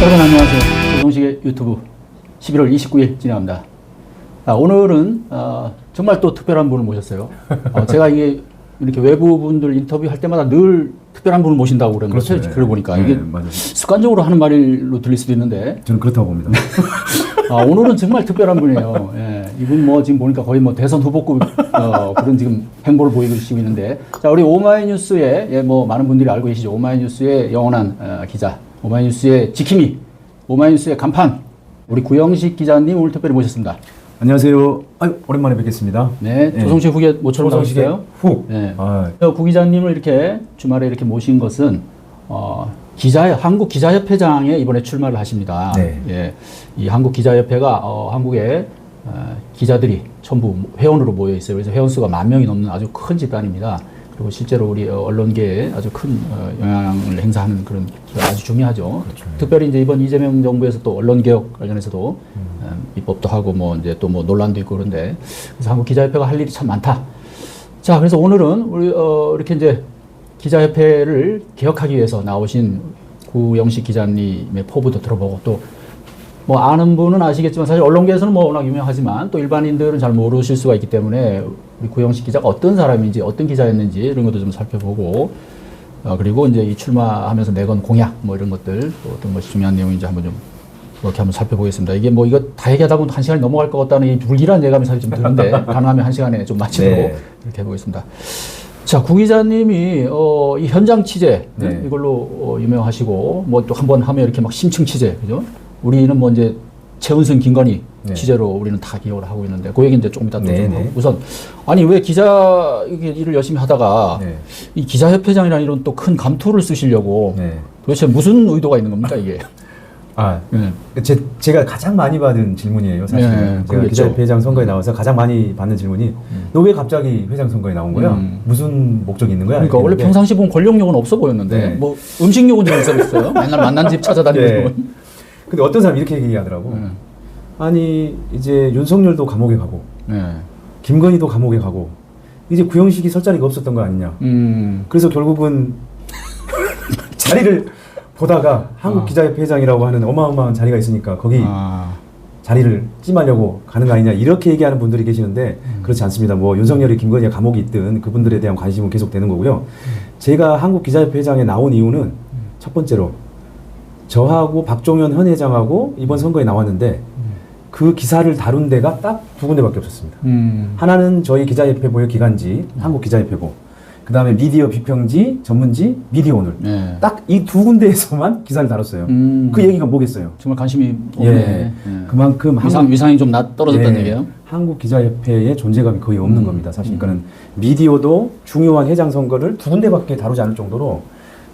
여러분 안녕하세요. 조정식의 유튜브 11월 29일 진행합니다. 오늘은 정말 또 특별한 분을 모셨어요. 제가 이게 이렇게 외부분들 인터뷰할 때마다 늘 특별한 분을 모신다고 그러는 거죠. 그렇죠. 그러고 보니까 네, 이게 맞아요. 습관적으로 하는 말로 들릴 수도 있는데 저는 그렇다고 봅니다. 오늘은 정말 특별한 분이에요. 예, 이분 뭐 지금 보니까 거의 뭐 대선 후보급 그런 지금 행보를 보이고 있는데, 자, 우리 오마이뉴스에 뭐 많은 분들이 알고 계시죠. 오마이뉴스의 영원한 기자, 오마이뉴스의 지킴이, 오마이뉴스의 간판, 우리 구영식 기자님 오늘 특별히 모셨습니다. 안녕하세요. 아유, 오랜만에 뵙겠습니다. 네, 조성식 후계 모처럼 나오셨어요. 후. 네. 구 기자님을 이렇게 주말에 이렇게 모신 것은 한국 기자협회장에 이번에 출마를 하십니다. 네. 예, 이 한국 기자협회가 한국의 기자들이 전부 회원으로 모여 있어요. 그래서 회원 수가 10,000명이 넘는 아주 큰 집단입니다. 그리고 실제로 우리 언론계에 아주 큰 영향을 행사하는 그런 기가 아주 중요하죠. 그렇죠. 특별히 이제 이번 이재명 정부에서 또 언론개혁 관련해서도 입법도 하고 뭐 이제 또 뭐 논란도 있고 그런데, 그래서 한국 기자협회가 할 일이 참 많다. 자, 그래서 오늘은 우리 이렇게 이제 기자협회를 개혁하기 위해서 나오신 구영식 기자님의 포부도 들어보고, 또 뭐 아는 분은 아시겠지만 사실 언론계에서는 뭐 워낙 유명하지만 또 일반인들은 잘 모르실 수가 있기 때문에 우리 구영식 기자가 어떤 사람인지, 어떤 기자였는지 이런 것도 좀 살펴보고, 그리고 이제 이 출마하면서 내건 공약 뭐 이런 것들, 또 어떤 것이 중요한 내용인지 한번 좀 그렇게 한번 살펴보겠습니다. 이게 뭐 이거 다 얘기하다 보면 1시간이 넘어갈 것 같다는 이 불길한 예감이 사실 좀 드는데 가능하면 1시간에 좀 마치도록 네. 이렇게 해보겠습니다. 자, 구 기자님이 이 현장 취재 네. 이걸로 유명하시고, 뭐 또 한번 하면 이렇게 막 심층 취재, 그죠? 우리는 뭐 이제 최은순, 김건희 네. 취재로 우리는 다 기억을 하고 있는데 그 얘기 이제 조금 이따 또 네, 좀 네. 하고, 우선 아니 왜 기자 일을 열심히 하다가 네. 이 기자협회장이라는 이런 또 큰 감투를 쓰시려고 네. 도대체 무슨 의도가 있는 겁니까 이게? 네. 제가 가장 많이 받은 질문이에요, 사실은. 네, 제가 그러겠죠. 기자협회장 선거에 나와서 가장 많이 받는 질문이 너 왜 갑자기 회장 선거에 나온 거야? 무슨 목적이 있는 거야? 그러니까 원래 이랬는데 평상시 보면 권력욕은 없어 보였는데 네. 뭐 음식욕은 좀 있었어요. 맨날 만난 집 찾아다니고. 네. 근데 어떤 사람이 이렇게 얘기하더라고. 아니 이제 윤석열도 감옥에 가고 네. 김건희도 감옥에 가고 이제 구영식이 설 자리가 없었던 거 아니냐. 그래서 결국은 자리를 보다가 한국기자협회 회장이라고 하는 어마어마한 자리가 있으니까 거기 자리를 찜하려고 가는 거 아니냐, 이렇게 얘기하는 분들이 계시는데 그렇지 않습니다. 뭐 윤석열이 김건희가 감옥에 있든 그분들에 대한 관심은 계속 되는 거고요. 제가 한국기자협회 회장에 나온 이유는 첫 번째로 저하고 박종현 현 회장하고 이번 선거에 나왔는데 그 기사를 다룬 데가 딱 2군데밖에 없었습니다. 하나는 저희 기자협회 보유 기관지 한국기자협회고, 그 다음에 미디어 비평지 전문지 미디어오늘, 네. 딱 이 2군데에서만 기사를 다뤘어요. 그 얘기가 뭐겠어요? 정말 관심이 없네. 예. 그만큼 위상이 좀 떨어졌다는 예, 얘기예요. 한국기자협회의 존재감이 거의 없는 겁니다. 사실 그러니까는 미디어도 중요한 회장 선거를 2군데밖에 다루지 않을 정도로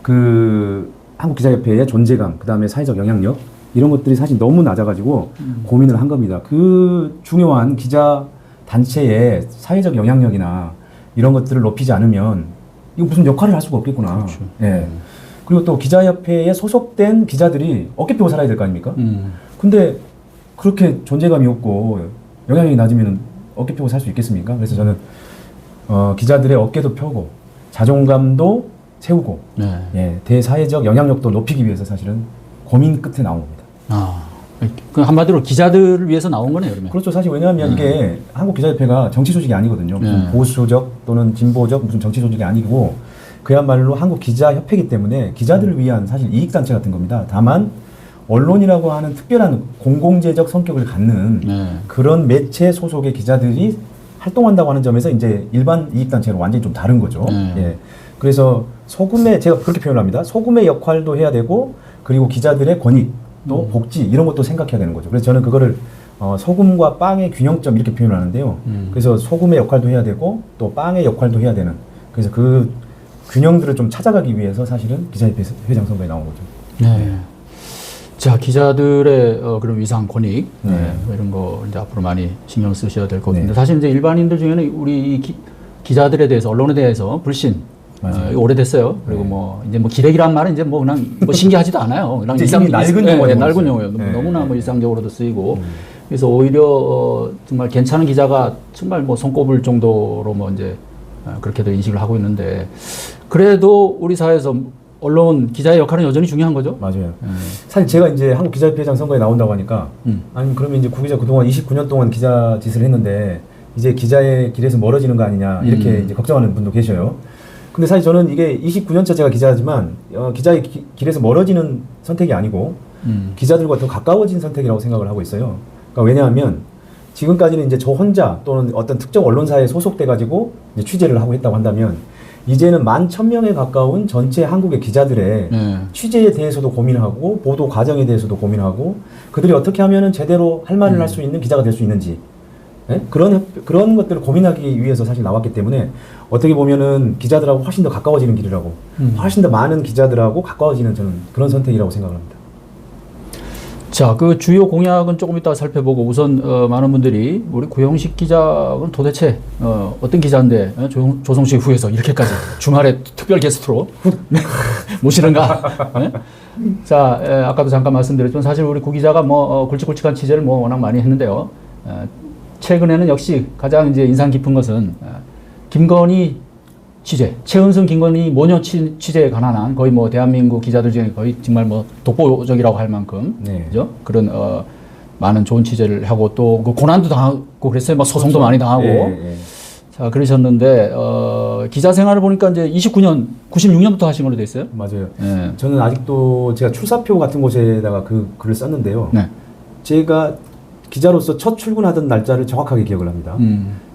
그 한국기자협회의 존재감, 그 다음에 사회적 영향력, 이런 것들이 사실 너무 낮아가지고 고민을 한 겁니다. 그 중요한 기자 단체의 사회적 영향력이나 이런 것들을 높이지 않으면 이거 무슨 역할을 할 수가 없겠구나. 그렇죠. 예. 그리고 또 기자협회에 소속된 기자들이 어깨 펴고 살아야 될 거 아닙니까? 근데 그렇게 존재감이 없고 영향력이 낮으면 어깨 펴고 살 수 있겠습니까? 그래서 저는 기자들의 어깨도 펴고 자존감도 세우고, 네. 예, 대사회적 영향력도 높이기 위해서 사실은 고민 끝에 나온 겁니다. 그 한마디로 기자들을 위해서 나온 거네요, 그러면. 그렇죠. 사실 왜냐하면 이게 한국기자협회가 정치 조직이 아니거든요. 무슨 보수적 또는 진보적 무슨 정치 조직이 아니고 그야말로 한국기자협회이기 때문에 기자들을 위한 사실 이익단체 같은 겁니다. 다만 언론이라고 하는 특별한 공공재적 성격을 갖는 그런 매체 소속의 기자들이 활동한다고 하는 점에서 이제 일반 이익단체로 완전히 좀 다른 거죠. 예. 그래서 제가 그렇게 표현을 합니다. 소금의 역할도 해야 되고, 그리고 기자들의 권익, 또 복지, 이런 것도 생각해야 되는 거죠. 그래서 저는 그거를 소금과 빵의 균형점 이렇게 표현을 하는데요. 그래서 소금의 역할도 해야 되고 또 빵의 역할도 해야 되는, 그래서 그 균형들을 좀 찾아가기 위해서 사실은 기자협회 회장 선거에 나온 거죠. 네. 자, 기자들의 그런 위상, 권익, 이런 거 이제 앞으로 많이 신경 쓰셔야 될 것 같은데, 사실 이제 일반인들 중에는 우리 기자들에 대해서, 언론에 대해서 불신, 오래됐어요. 그리고 뭐 이제 뭐 기레기란 말은 이제 뭐 그냥 뭐 신기하지도 않아요. 그냥 낡은 용어예요. 낡은 용어예요. 너무나 뭐 일상적으로도 쓰이고. 그래서 오히려 정말 괜찮은 기자가 정말 뭐 손꼽을 정도로 뭐 이제 그렇게도 인식을 하고 있는데, 그래도 우리 사회에서 언론 기자의 역할은 여전히 중요한 거죠. 맞아요. 사실 제가 이제 한국 기자협회장 선거에 나온다고 하니까 아니 그러면 이제 구 기자 그동안 29년 동안 기자 짓을 했는데 이제 기자의 길에서 멀어지는 거 아니냐 이렇게 이제 걱정하는 분도 계셔요. 근데 사실 저는 이게 29년차 제가 기자지만 기자의 길에서 멀어지는 선택이 아니고 기자들과 더 가까워진 선택이라고 생각을 하고 있어요. 그러니까 왜냐하면 지금까지는 이제 저 혼자 또는 어떤 특정 언론사에 소속돼 가지고 이제 취재를 하고 했다고 한다면 이제는 11,000명에 가까운 전체 한국의 기자들의 취재에 대해서도 고민하고 보도 과정에 대해서도 고민하고 그들이 어떻게 하면은 제대로 할 말을 할 수 있는 기자가 될 수 있는지 그런 것들을 고민하기 위해서 사실 나왔기 때문에 어떻게 보면은 기자들하고 훨씬 더 가까워지는 길이라고 훨씬 더 많은 기자들하고 가까워지는 저는 그런 선택이라고 생각을 합니다. 자, 그 주요 공약은 조금 이따 살펴보고 우선 많은 분들이 우리 구형식 기자는 도대체 어떤 기자인데 조성식 후에서 이렇게까지 주말에 특별 게스트로 모시는가? 자, 아까도 잠깐 말씀드렸지만 사실 우리 구 기자가 뭐 굵직굵직한 취재를 뭐 워낙 많이 했는데요. 최근에는 역시 가장 이제 인상 깊은 것은 김건희 취재, 최은순, 김건희 모녀 취재에 관한 한 거의 뭐 대한민국 기자들 중에 거의 정말 뭐 독보적이라고 할 만큼 그죠? 그런 많은 좋은 취재를 하고 또 그 고난도 당하고 그랬어요. 막 소송도 그렇죠. 많이 당하고 자 그러셨는데 기자 생활을 보니까 이제 29년, 96년부터 하신 걸로 돼 있어요. 맞아요. 저는 아직도 제가 출사표 같은 곳에다가 그 글을 썼는데요. 제가 기자로서 첫 출근하던 날짜를 정확하게 기억을 합니다.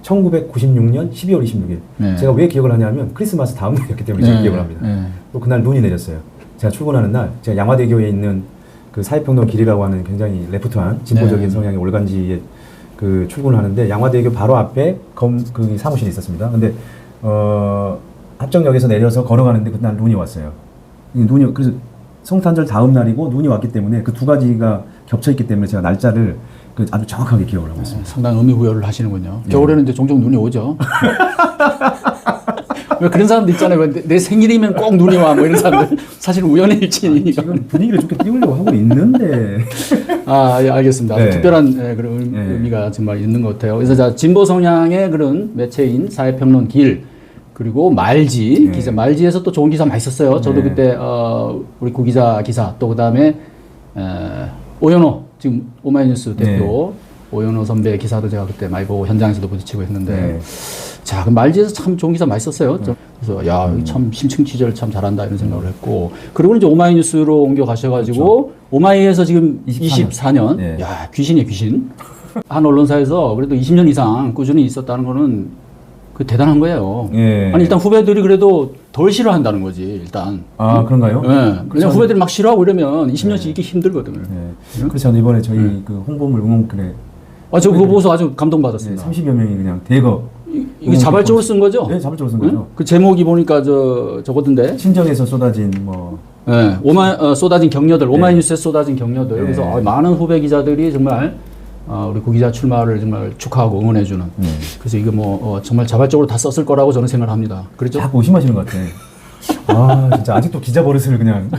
1996년 12월 26일. 제가 왜 기억을 하냐면 크리스마스 다음 날이었기 때문에 제가 기억을 합니다. 또 그날 눈이 내렸어요. 제가 출근하는 날, 제가 양화대교에 있는 그 사회평론 길이라고 하는 굉장히 레프트한 진보적인 성향의 올간지에 그 출근을 하는데 양화대교 바로 앞에 그 사무실이 있었습니다. 근데 합정역에서 내려서 걸어가는데 그날 눈이 왔어요. 눈이 그래서 성탄절 다음 날이고 눈이 왔기 때문에 그 두 가지가 겹쳐 있기 때문에 제가 날짜를 아주 정확하게 기억을 하고 있습니다. 상당히 의미부여를 하시는군요. 겨울에는 이제 종종 눈이 오죠. 왜 그런 사람들 있잖아요. 내 생일이면 꼭 눈이 와. 뭐 이런 사람들. 사실 우연의 일치니까. 지금 분위기를 좋게 띄우려고 하고 있는데. 예, 알겠습니다. 특별한 그런 의미가 정말 있는 것 같아요. 그래서 자, 진보 성향의 그런 매체인 사회평론 길, 그리고 말지, 기자, 말지에서 또 좋은 기사 많이 썼어요. 저도 그때, 우리 구기자 기사, 또 그 다음에, 오연호, 지금 오마이뉴스 대표 오연호 선배 기사도 제가 그때 많이 보고 현장에서도 부딪히고 했는데 자, 그 말지에서 참 좋은 기사 많이 썼어요. 그래서 야, 참 심층 취재를 참 잘한다 이런 생각을 했고 그리고 이제 오마이뉴스로 옮겨 가셔가지고 오마이에서 지금 24년 야, 귀신이에요, 귀신. 한 언론사에서 그래도 20년 이상 꾸준히 있었다는 거는 그 대단한 거예요. 아니 일단 후배들이 그래도 덜 싫어한다는 거지 일단. 그런가요? 그냥 후배들이 막 싫어하고 이러면 20년씩 있기 힘들거든요. 그래서 이번에 저희 그 홍보물 응원글에 저 그거 보고서 아주 감동받았습니다. 30여 명이 그냥 대거 이게 자발적으로 쓴 거죠? 네, 자발적으로 쓴 거죠. 그 제목이 보니까 저거던데. 친정에서 쏟아진 뭐. 쏟아진 격려들, 오마이뉴스에 쏟아진 격려들. 그래서 많은 후배 기자들이 정말 우리 구기자 출마를 정말 축하하고 응원해주는. 그래서 이거 뭐 정말 자발적으로 다 썼을 거라고 저는 생각을 합니다. 그렇죠? 자꾸 의심하시는 것 같아. 진짜 아직도 기자 버릇을 그냥.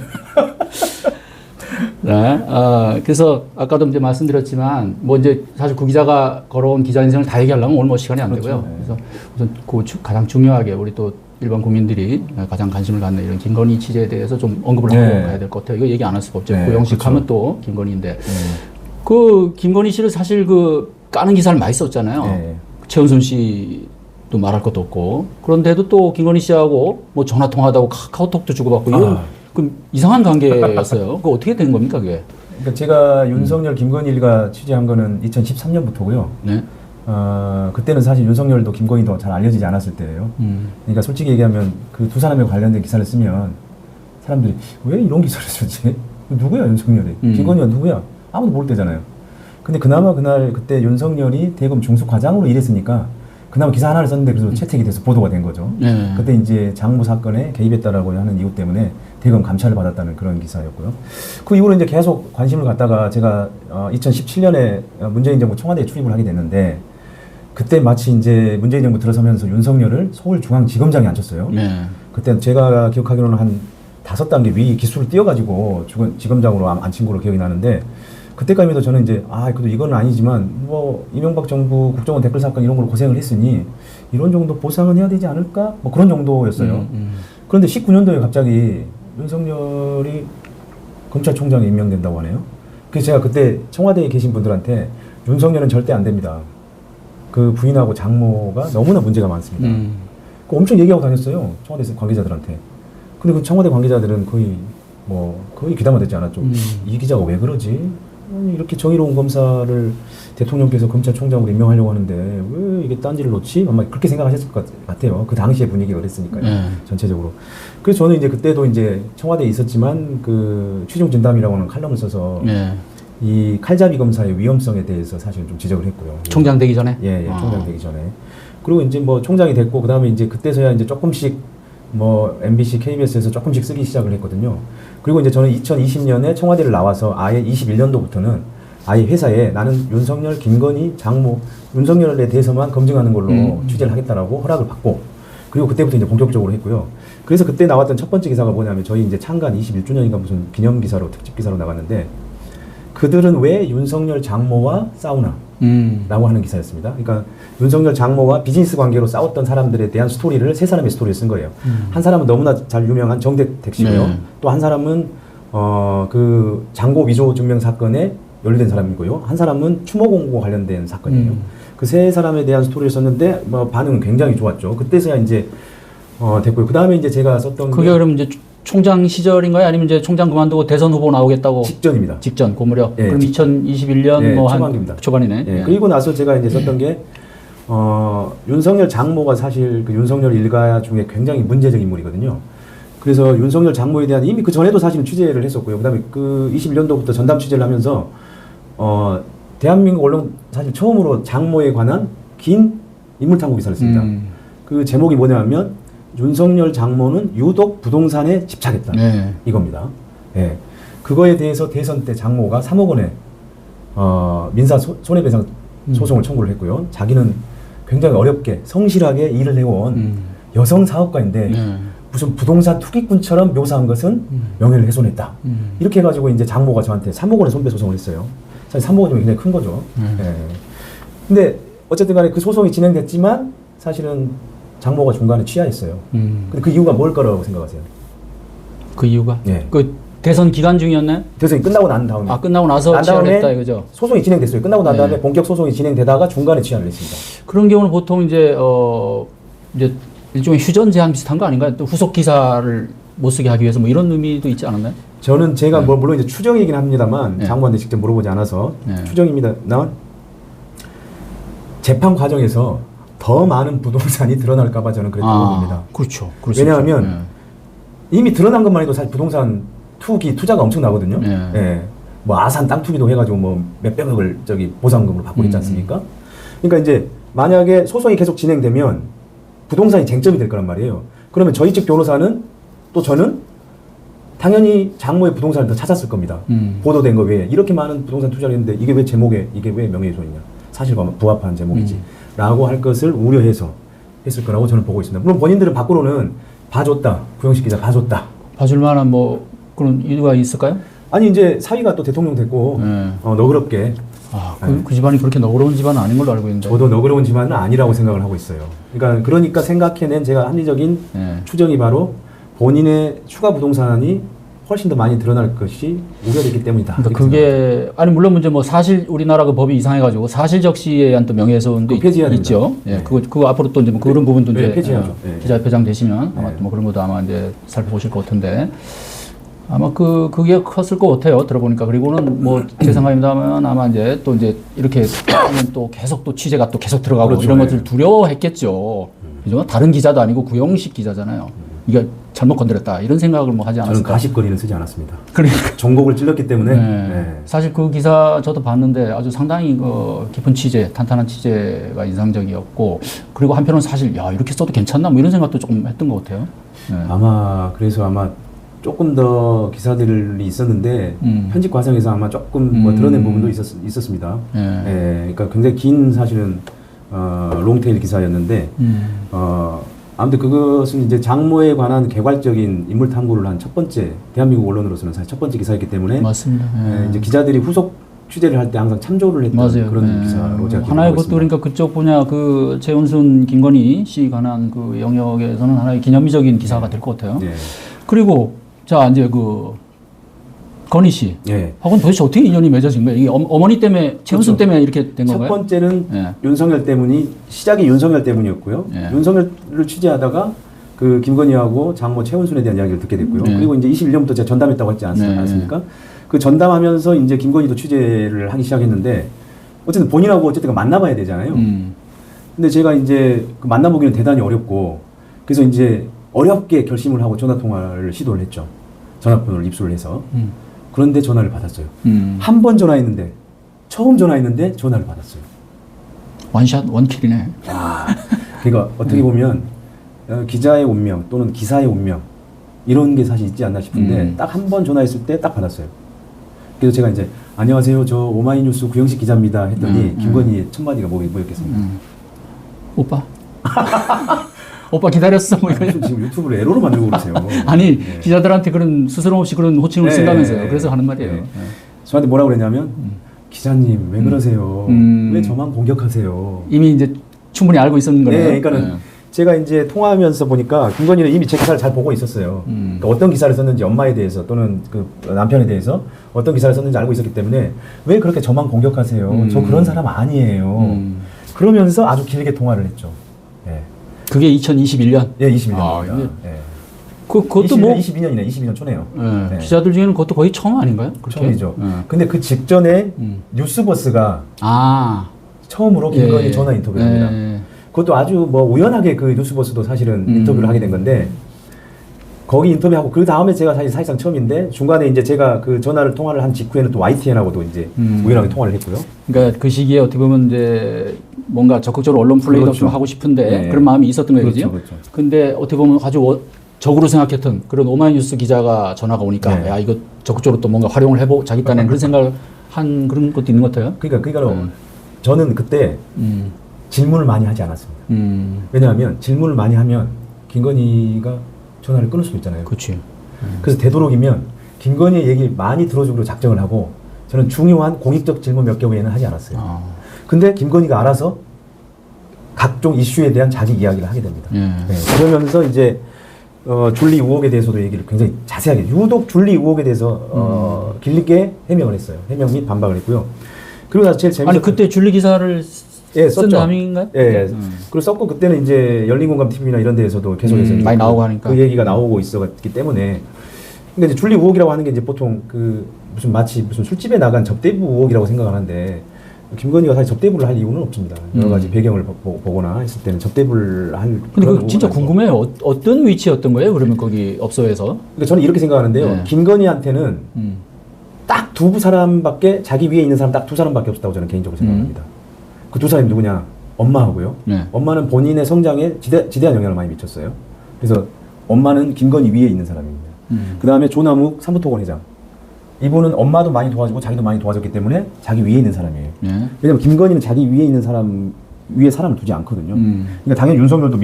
그래서 아까도 이제 말씀드렸지만 뭐 이제 사실 구기자가 걸어온 기자 인생을 다 얘기하려면 오늘 뭐 시간이 안 되고요. 그래서 우선 그 가장 중요하게 우리 또 일반 국민들이 가장 관심을 갖는 이런 김건희 취재에 대해서 좀 언급을 하고 가야 될 것 같아요. 이거 얘기 안 할 수가 없죠. 고영식 하면 또 김건희인데. 그 김건희 씨를 사실 그 까는 기사를 많이 썼잖아요. 최은순 씨도 말할 것도 없고 그런데도 또 김건희 씨하고 뭐 전화 통화하다고 카카오톡도 주고받고 이건 그 이상한 관계였어요. 그거 어떻게 된 겁니까 그게? 그러니까 제가 윤석열 김건희가 취재한 거는 2013년부터고요. 그때는 사실 윤석열도 김건희도 잘 알려지지 않았을 때예요. 그러니까 솔직히 얘기하면 그 두 사람에 관련된 기사를 쓰면 사람들이 왜 이런 기사를 쓰지? 누구야 윤석열이? 김건희가 누구야? 아무도 모를 때잖아요. 근데 그나마 그때 윤석열이 대검 중수과장으로 일했으니까 그나마 기사 하나를 썼는데 그래서 채택이 돼서 보도가 된 거죠. 그때 이제 장모 사건에 개입했다라고 하는 이유 때문에 대검 감찰을 받았다는 그런 기사였고요. 그 이후로 이제 계속 관심을 갖다가 제가 2017년에 문재인 정부 청와대에 출입을 하게 됐는데 그때 마치 이제 문재인 정부 들어서면서 윤석열을 서울중앙지검장에 앉혔어요. 그때 제가 기억하기로는 한 5단계 위 기수를 띄워가지고 지검장으로 앉힌 걸로 기억이 나는데 그때까지도 저는 이제 그래도 이건 아니지만 뭐 이명박 정부 국정원 댓글 사건 이런 걸로 고생을 했으니 이런 정도 보상은 해야 되지 않을까? 뭐 그런 정도였어요. 그런데 19년도에 갑자기 윤석열이 검찰총장에 임명된다고 하네요. 그래서 제가 그때 청와대에 계신 분들한테 윤석열은 절대 안 됩니다. 그 부인하고 장모가 너무나 문제가 많습니다. 그 엄청 얘기하고 다녔어요. 청와대 관계자들한테. 근데 그 청와대 관계자들은 거의 귀담아 듣지 않았죠. 이 기자가 왜 그러지? 아니, 이렇게 정의로운 검사를 대통령께서 검찰총장으로 임명하려고 하는데 왜 이게 딴지를 놓지? 아마 그렇게 생각하셨을 것 같아요. 그 당시의 분위기가 그랬으니까요. 전체적으로. 그래서 저는 이제 그때도 이제 청와대에 있었지만 그 취중 진담이라고 하는 칼럼을 써서 이 칼잡이 검사의 위험성에 대해서 사실 좀 지적을 했고요. 총장 되기 전에? 예, 총장 되기 전에. 그리고 이제 뭐 총장이 됐고 그다음에 이제 그때서야 이제 조금씩 뭐 MBC, KBS에서 조금씩 쓰기 시작을 했거든요. 그리고 이제 저는 2020년에 청와대를 나와서 아예 21년도부터는 아예 회사에 나는 윤석열, 김건희, 장모, 윤석열에 대해서만 검증하는 걸로 취재를 하겠다라고 허락을 받고 그리고 그때부터 이제 본격적으로 했고요. 그래서 그때 나왔던 첫 번째 기사가 뭐냐면 저희 이제 창간 21주년인가 무슨 기념 기사로 특집 기사로 나갔는데 그들은 왜 윤석열 장모와 싸우나? 라고 하는 기사였습니다. 그러니까 윤석열 장모와 비즈니스 관계로 싸웠던 사람들에 대한 스토리를 세 사람의 스토리를 쓴 거예요. 한 사람은 너무나 잘 유명한 정대택 씨고요. 또 한 사람은 그 장고 위조 증명 사건에 연루된 사람이고요. 한 사람은 추모공고 관련된 사건이에요. 그 세 사람에 대한 스토리를 썼는데 뭐 반응은 굉장히 좋았죠. 그때서야 이제 됐고요. 그 다음에 이제 제가 썼던 그게 그럼 이제 총장 시절인가요? 아니면 이제 총장 그만두고 대선 후보 나오겠다고? 직전입니다. 직전, 그 무렵. 예, 그럼 2021년 예, 뭐 한 초반기입니다. 초반이네. 예, 그리고 나서 제가 이제 썼던 게 윤석열 장모가 사실 그 윤석열 일가 중에 굉장히 문제적 인물이거든요. 그래서 윤석열 장모에 대한 이미 그 전에도 사실은 취재를 했었고요. 그다음에 그 21년도부터 전담 취재를 하면서 대한민국 언론 사실 처음으로 장모에 관한 긴 인물 탐구 기사를 씁니다. 그 제목이 뭐냐면 윤석열 장모는 유독 부동산에 집착했다. 이겁니다. 예. 그거에 대해서 대선 때 장모가 3억 원의 민사 손해배상 소송을 청구를 했고요. 자기는 굉장히 어렵게 성실하게 일을 해온 여성 사업가인데 무슨 부동산 투기꾼처럼 묘사한 것은 명예를 훼손했다. 이렇게 해가지고 이제 장모가 저한테 3억 원의 손배 소송을 했어요. 사실 3억 원이면 굉장히 큰 거죠. 예. 근데 어쨌든 간에 그 소송이 진행됐지만 사실은 장모가 중간에 취하했어요. 근데 그 이유가 뭘 거라고 생각하세요? 그 이유가? 예. 그 대선 기간 중이었나요? 대선이 끝나고 난 다음에. 끝나고 나서 난 다음에 취하했다 이거죠? 소송이 진행됐어요. 끝나고 난 다음에 본격 소송이 진행되다가 중간에 취하를 했습니다. 그런 경우는 보통 이제 일종의 휴전 제한 비슷한 거 아닌가요? 또 후속 기사를 못 쓰게 하기 위해서 뭐 이런 의미도 있지 않았나요? 저는 제가 뭐 물론 이제 추정이긴 합니다만 장관한테 직접 물어보지 않아서 추정입니다. 난 재판 과정에서 더 많은 부동산이 드러날까봐 저는 그랬다고 봅니다. 그렇죠. 왜냐하면 이미 드러난 것만 해도 사실 부동산 투자가 엄청나거든요. 예. 뭐 아산 땅 투기도 해가지고 뭐 몇백억을 보상금으로 받고 있지 않습니까? 그러니까 이제 만약에 소송이 계속 진행되면 부동산이 쟁점이 될 거란 말이에요. 그러면 저희 측 변호사는 또 저는 당연히 장모의 부동산을 더 찾았을 겁니다. 보도된 거 외에 이렇게 많은 부동산 투자를 했는데 이게 왜 제목에 이게 왜 명예훼손이냐? 사실과 부합한 제목이지. 라고 할 것을 우려해서 했을 거라고 저는 보고 있습니다. 물론 본인들은 밖으로는 봐줬다. 구영식 기자 봐줬다. 봐줄 만한 뭐 그런 이유가 있을까요? 아니 이제 사위가 또 대통령 됐고 너그럽게. 그 집안이 그렇게 너그러운 집안은 아닌 걸로 알고 있는데. 저도 너그러운 집안은 아니라고 생각을 하고 있어요. 그러니까 생각해낸 제가 합리적인 추정이 바로 본인의 추가 부동산이 훨씬 더 많이 드러날 것이 우려됐기 때문이다. 그러니까 그게 물론 문제 뭐 사실 우리나라 그 법이 이상해가지고 사실적시에 의한 또 명예훼손도 있죠. 예, 그거 앞으로 또 이제 뭐 그런 부분도 이제 폐지하죠. 기자회장 되시면 아마 또 뭐 그런 것도 아마 이제 살펴보실 것 같은데 아마 그게 컸을 것 같아요. 들어보니까. 그리고는 뭐 제 생각입니다만 아마 이제 또 이제 이렇게 하면 또 계속 또 취재가 또 계속 들어가고 그렇죠. 이런 것들 두려워했겠죠. 그죠? 다른 기자도 아니고 구영식 기자잖아요. 이게 잘못 건드렸다 이런 생각을 뭐 하지 않았을까? 저는 가십거리는 쓰지 않았습니다. 그러니까 종곡을 찔렀기 때문에. 사실 그 기사 저도 봤는데 아주 상당히 깊은 취재, 탄탄한 취재가 인상적이었고 그리고 한편은 사실 이렇게 써도 괜찮나 뭐 이런 생각도 조금 했던 것 같아요. 아마 조금 더 기사들이 있었는데 편집 과정에서 아마 조금 뭐 드러낸 부분도 있었습니다. 그러니까 굉장히 긴 사실은 롱테일 기사였는데 아무튼 그것은 이제 장모에 관한 개괄적인 인물 탐구를 한 첫 번째 대한민국 언론으로서는 사실 첫 번째 기사였기 때문에 맞습니다. 이제 기자들이 후속 취재를 할 때 항상 참조를 했던 그런 기사로 제가 하나의 것도 그러니까 그쪽 분야 그 최은순 김건희 씨 관한 그 영역에서는 하나의 기념비적인 기사가 될 것 같아요. 그리고 자, 이제 그 건희 씨. 예. 하고는 도대체 어떻게 인연이 맺어진 거예요? 이게 어머니 때문에, 최은순 그렇죠. 때문에 이렇게 된 첫 건가요? 번째는 예. 윤석열 때문이 시작이 윤석열 때문이었고요. 예. 윤석열을 취재하다가 그 김건희하고 장모 최은순에 대한 이야기를 듣게 됐고요. 예. 그리고 이제 21년부터 제가 전담했다고 했지 않습니까? 그 전담하면서 이제 김건희도 취재를 하기 시작했는데 어쨌든 본인하고 어쨌든 만나봐야 되잖아요. 근데 제가 이제 그 만나보기는 대단히 어렵고 그래서 이제 어렵게 결심을 하고 전화 통화를 시도를 했죠. 전화번호를 입수를 해서. 그런데 전화를 받았어요. 한 번 전화했는데 처음 전화했는데 전화를 받았어요. 원샷 원킬이네. 그러니까 어떻게 보면 기자의 운명 또는 기사의 운명 이런 게 사실 있지 않나 싶은데 딱 한 번 전화했을 때 딱 받았어요. 그래서 제가 이제 안녕하세요, 저 오마이뉴스 구영식 기자입니다 했더니 김건희의 첫 마디가 뭐였겠습니까? 오빠. 오빠 기다렸어. 뭐 이거. 지금 유튜브를 에러로 만들고 그러세요. 아니 네. 기자들한테 그런 스스럼 없이 그런 호칭을 네, 쓴다면서요. 네, 그래서 하는 말이에요. 네. 저한테 뭐라고 그랬냐면 기자님 왜 그러세요? 왜 저만 공격하세요? 이미 이제 충분히 알고 있었는 거네요. 네, 그러니까는 제가 이제 통화하면서 보니까 김건희는 이미 제 기사를 잘 보고 있었어요. 그러니까 어떤 기사를 썼는지 엄마에 대해서 또는 그 남편에 대해서 어떤 기사를 썼는지 알고 있었기 때문에 왜 그렇게 저만 공격하세요? 저 그런 사람 아니에요. 그러면서 아주 길게 통화를 했죠. 예. 그게 2021년. 예, 21년. 아, 예. 그것도 21년, 뭐 22년이네. 22년 초네요. 네. 기자들 중에는 그것도 거의 처음 아닌가요? 그렇게? 처음이죠. 네. 근데 그 직전에 뉴스버스가 처음으로 김건희 전화 인터뷰를 합니다. 그것도 아주 뭐 우연하게 그 뉴스버스도 사실은 인터뷰를 하게 된 건데 거기 인터뷰하고 그 다음에 제가 사실상 처음인데 중간에 이제 제가 그 전화를 통화를 한 직후에는 또 YTN하고도 이제 우연하게 통화를 했고요. 그러니까 그 시기에 어떻게 보면 이제 뭔가 적극적으로 언론 플레이도 그렇죠. 좀 하고 싶은데 네. 그런 마음이 있었던 거죠. 그렇죠, 그렇죠. 근데 어떻게 보면 아주 적으로 생각했던 그런 오마이뉴스 기자가 전화가 오니까 네. 야 이거 적극적으로 또 뭔가 활용을 해보고 자기 딴에는 그런 생각을 한 그런 것도 있는 것 같아요. 그러니까 저는 그때 질문을 많이 하지 않았습니다. 왜냐하면 질문을 많이 하면 김건희가 전화를 끊을 수 있잖아요. 그렇지. 그래서 되도록이면 김건희의 얘기를 많이 들어주기로 작정을 하고 저는 중요한 공익적 질문 몇 개 외에는 하지 않았어요. 근데 김건희가 알아서 각종 이슈에 대한 자기 이야기를 하게 됩니다. 네. 그러면서 이제 줄리 의혹에 대해서도 얘기를 굉장히 자세하게 유독 줄리 의혹에 대해서 길게 해명을 했어요. 해명 및 반박을 했고요. 그리고 나서 제일 재밌었던 아니 그때 줄리 기사를 쓴 썼죠. 다음인가요? 예. 그리고 썼고 그때는 이제 열린공감 TV나 이런 데에서도 계속해서 많이 나오고 하니까 그 얘기가 나오고 있었기 때문에 그러니까 이제 줄리 의혹이라고 하는 게 이제 보통 그 무슨 술집에 나간 접대부 의혹이라고 생각하는데 김건희가 사실 접대부를 할 이유는 없습니다. 여러 가지 배경을 보거나 했을 때는 접대부를 할. 근데 그 진짜 궁금해요. 어떤 위치였던 거예요? 그러면 거기 업소에서? 그러니까 저는 이렇게 생각하는데요. 네. 김건희한테는 딱 두 사람밖에 자기 위에 있는 사람 딱 두 사람밖에 없었다고 저는 개인적으로 생각합니다. 그 두 사람이 누구냐? 엄마하고요. 네. 엄마는 본인의 성장에 지대한 영향을 많이 미쳤어요. 그래서 엄마는 김건희 위에 있는 사람입니다. 그 다음에 조남욱 삼부토건 회장. 이분은 엄마도 많이 도와주고 자기도 많이 도와줬기 때문에 자기 위에 있는 사람이에요. 네. 왜냐면 김건희는 자기 위에 있는 사람 위에 사람을 두지 않거든요. 그러니까 당연히 윤석열도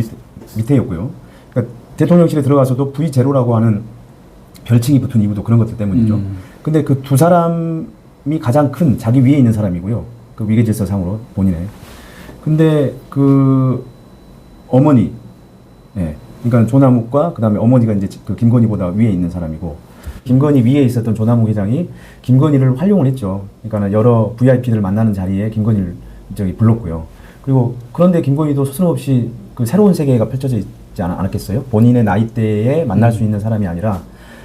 밑에였고요. 그러니까 대통령실에 들어가서도 V0라고 하는 별칭이 붙은 이유도 그런 것들 때문이죠. 근데 그 두 사람이 가장 큰 자기 위에 있는 사람이고요. 그 위계질서상으로 본인의. 근데 그 어머니, 예, 그러니까 조남욱과 그다음에 어머니가 이제 그 김건희보다 위에 있는 사람이고 김건희 위에 있었던 조남욱 회장이 김건희를 활용을 했죠. 그러니까 여러 VIP들 만나는 자리에 김건희를 불렀고요. 그리고 그런데 김건희도 스스럼없이 그 새로운 세계가 펼쳐져 있지 않았겠어요? 본인의 나이대에 만날 수 있는 사람이 아니라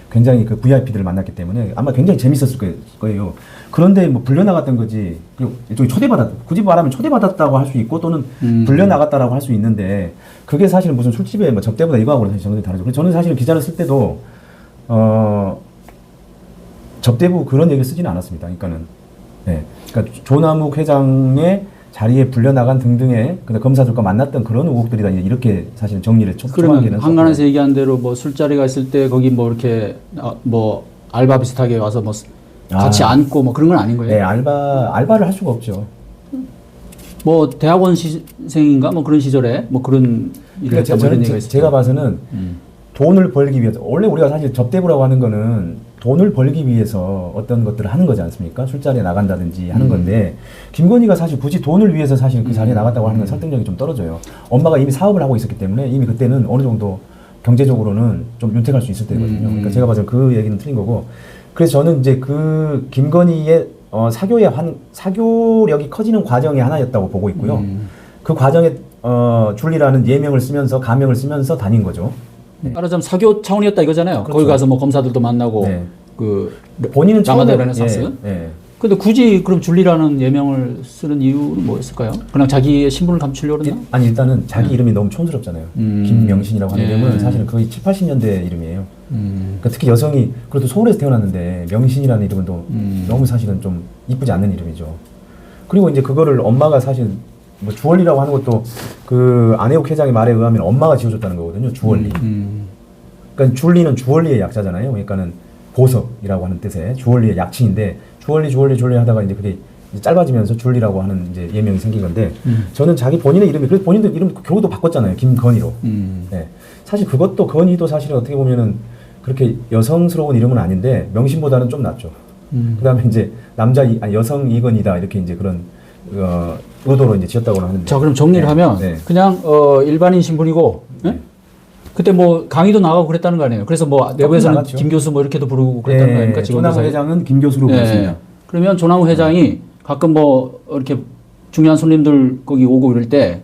굉장히 그 VIP들을 만났기 때문에 아마 굉장히 재밌었을 거예요. 그런데 뭐 불려나갔던 거지. 그리고 일종의 굳이 말하면 초대받았다고 할 수 있고 또는 불려나갔다라고 할 수 있는데 그게 사실은 무슨 술집에 뭐 접대보다 이거하고는 사실 정말 다르죠. 저는 사실은 기자를 쓸 때도 접대부 그런 얘기를 쓰지는 않았습니다. 그러니까는 네. 그러니까 조남욱 회장의 자리에 불려나간 등등의 검사들과 만났던 그런 의혹들이다 이렇게 사실 정리를 그러면 한간에서 얘기한 대로 뭐 술자리가 있을 때 거기 뭐 이렇게 뭐 알바 비슷하게 와서 뭐 같이 앉고 뭐 그런 건 아닌 거예요? 네, 알바를 할 수가 없죠. 뭐 대학원생인가 뭐 그런 시절에 뭐 그런 일을 했다 뭐 이런 얘기가 있어요. 제가 봐서는 돈을 벌기 위해서 원래 우리가 사실 접대부라고 하는 거는 돈을 벌기 위해서 어떤 것들을 하는 거지 않습니까? 술자리에 나간다든지 하는 건데 김건희가 사실 굳이 돈을 위해서 사실 그 자리에 나갔다고 하는 건 설득력이 좀 떨어져요. 엄마가 이미 사업을 하고 있었기 때문에 이미 그때는 어느 정도 경제적으로는 좀 윤택할 수 있을 때거든요. 그러니까 제가 봐서 그 얘기는 틀린 거고. 그래서 저는 이제 그 김건희의 사교력이 커지는 과정의 하나였다고 보고 있고요. 그 과정에 줄리라는 예명을 쓰면서 가명을 쓰면서 다닌 거죠. 말하자면 사교 차원이었다 이거잖아요. 그렇죠. 거기 가서 뭐 검사들도 만나고 네. 그 본인은 라마다 처음에- 레네상스. 예. 근데 굳이 그럼 줄리라는 예명을 쓰는 이유는 뭐였을까요? 그냥 자기의 신분을 감추려고 그랬나? 아니 일단은 자기 이름이 너무 촌스럽잖아요. 김명신이라고 하는 예. 이름은 사실은 거의 7, 80년대 이름이에요. 그러니까 특히 여성이 그래도 서울에서 태어났는데 명신이라는 이름은 또 너무 사실은 좀 이쁘지 않는 이름이죠. 그리고 이제 그거를 엄마가 사실 뭐 주얼리라고 하는 것도 그 안혜욱 회장의 말에 의하면 엄마가 지어줬다는 거거든요. 주얼리. 그러니까 줄리는 주얼리의 약자잖아요. 그러니까는 보석이라고 하는 뜻의 주얼리의 약칭인데 주얼리 하다가 이제 그게 이제 짧아지면서 줄리라고 하는 이제 예명이 생긴 건데 저는 자기 본인의 이름이 그래서 본인도 이름 겨우도 바꿨잖아요. 김건희로. 네. 사실 그것도 건희도 사실은 어떻게 보면은 그렇게 여성스러운 이름은 아닌데 명신보다는 좀 낫죠. 그다음에 이제 여성 이건이다 이렇게 이제 그런 의도로 이제 지었다고 하는데. 자, 그럼 정리를 네. 하면 네. 그냥 일반인 신분이고 예? 그때 뭐 강의도 나가고 그랬다는 거 아니에요. 그래서 뭐 내부에서는 나갔죠. 김 교수 뭐 이렇게도 부르고 그랬다는 거 아닙니까? 조남우 직원들 사이에. 회장은 김 교수로 예. 부르습니다. 그러면 조남우 회장이 가끔 뭐 이렇게 중요한 손님들 거기 오고 이럴 때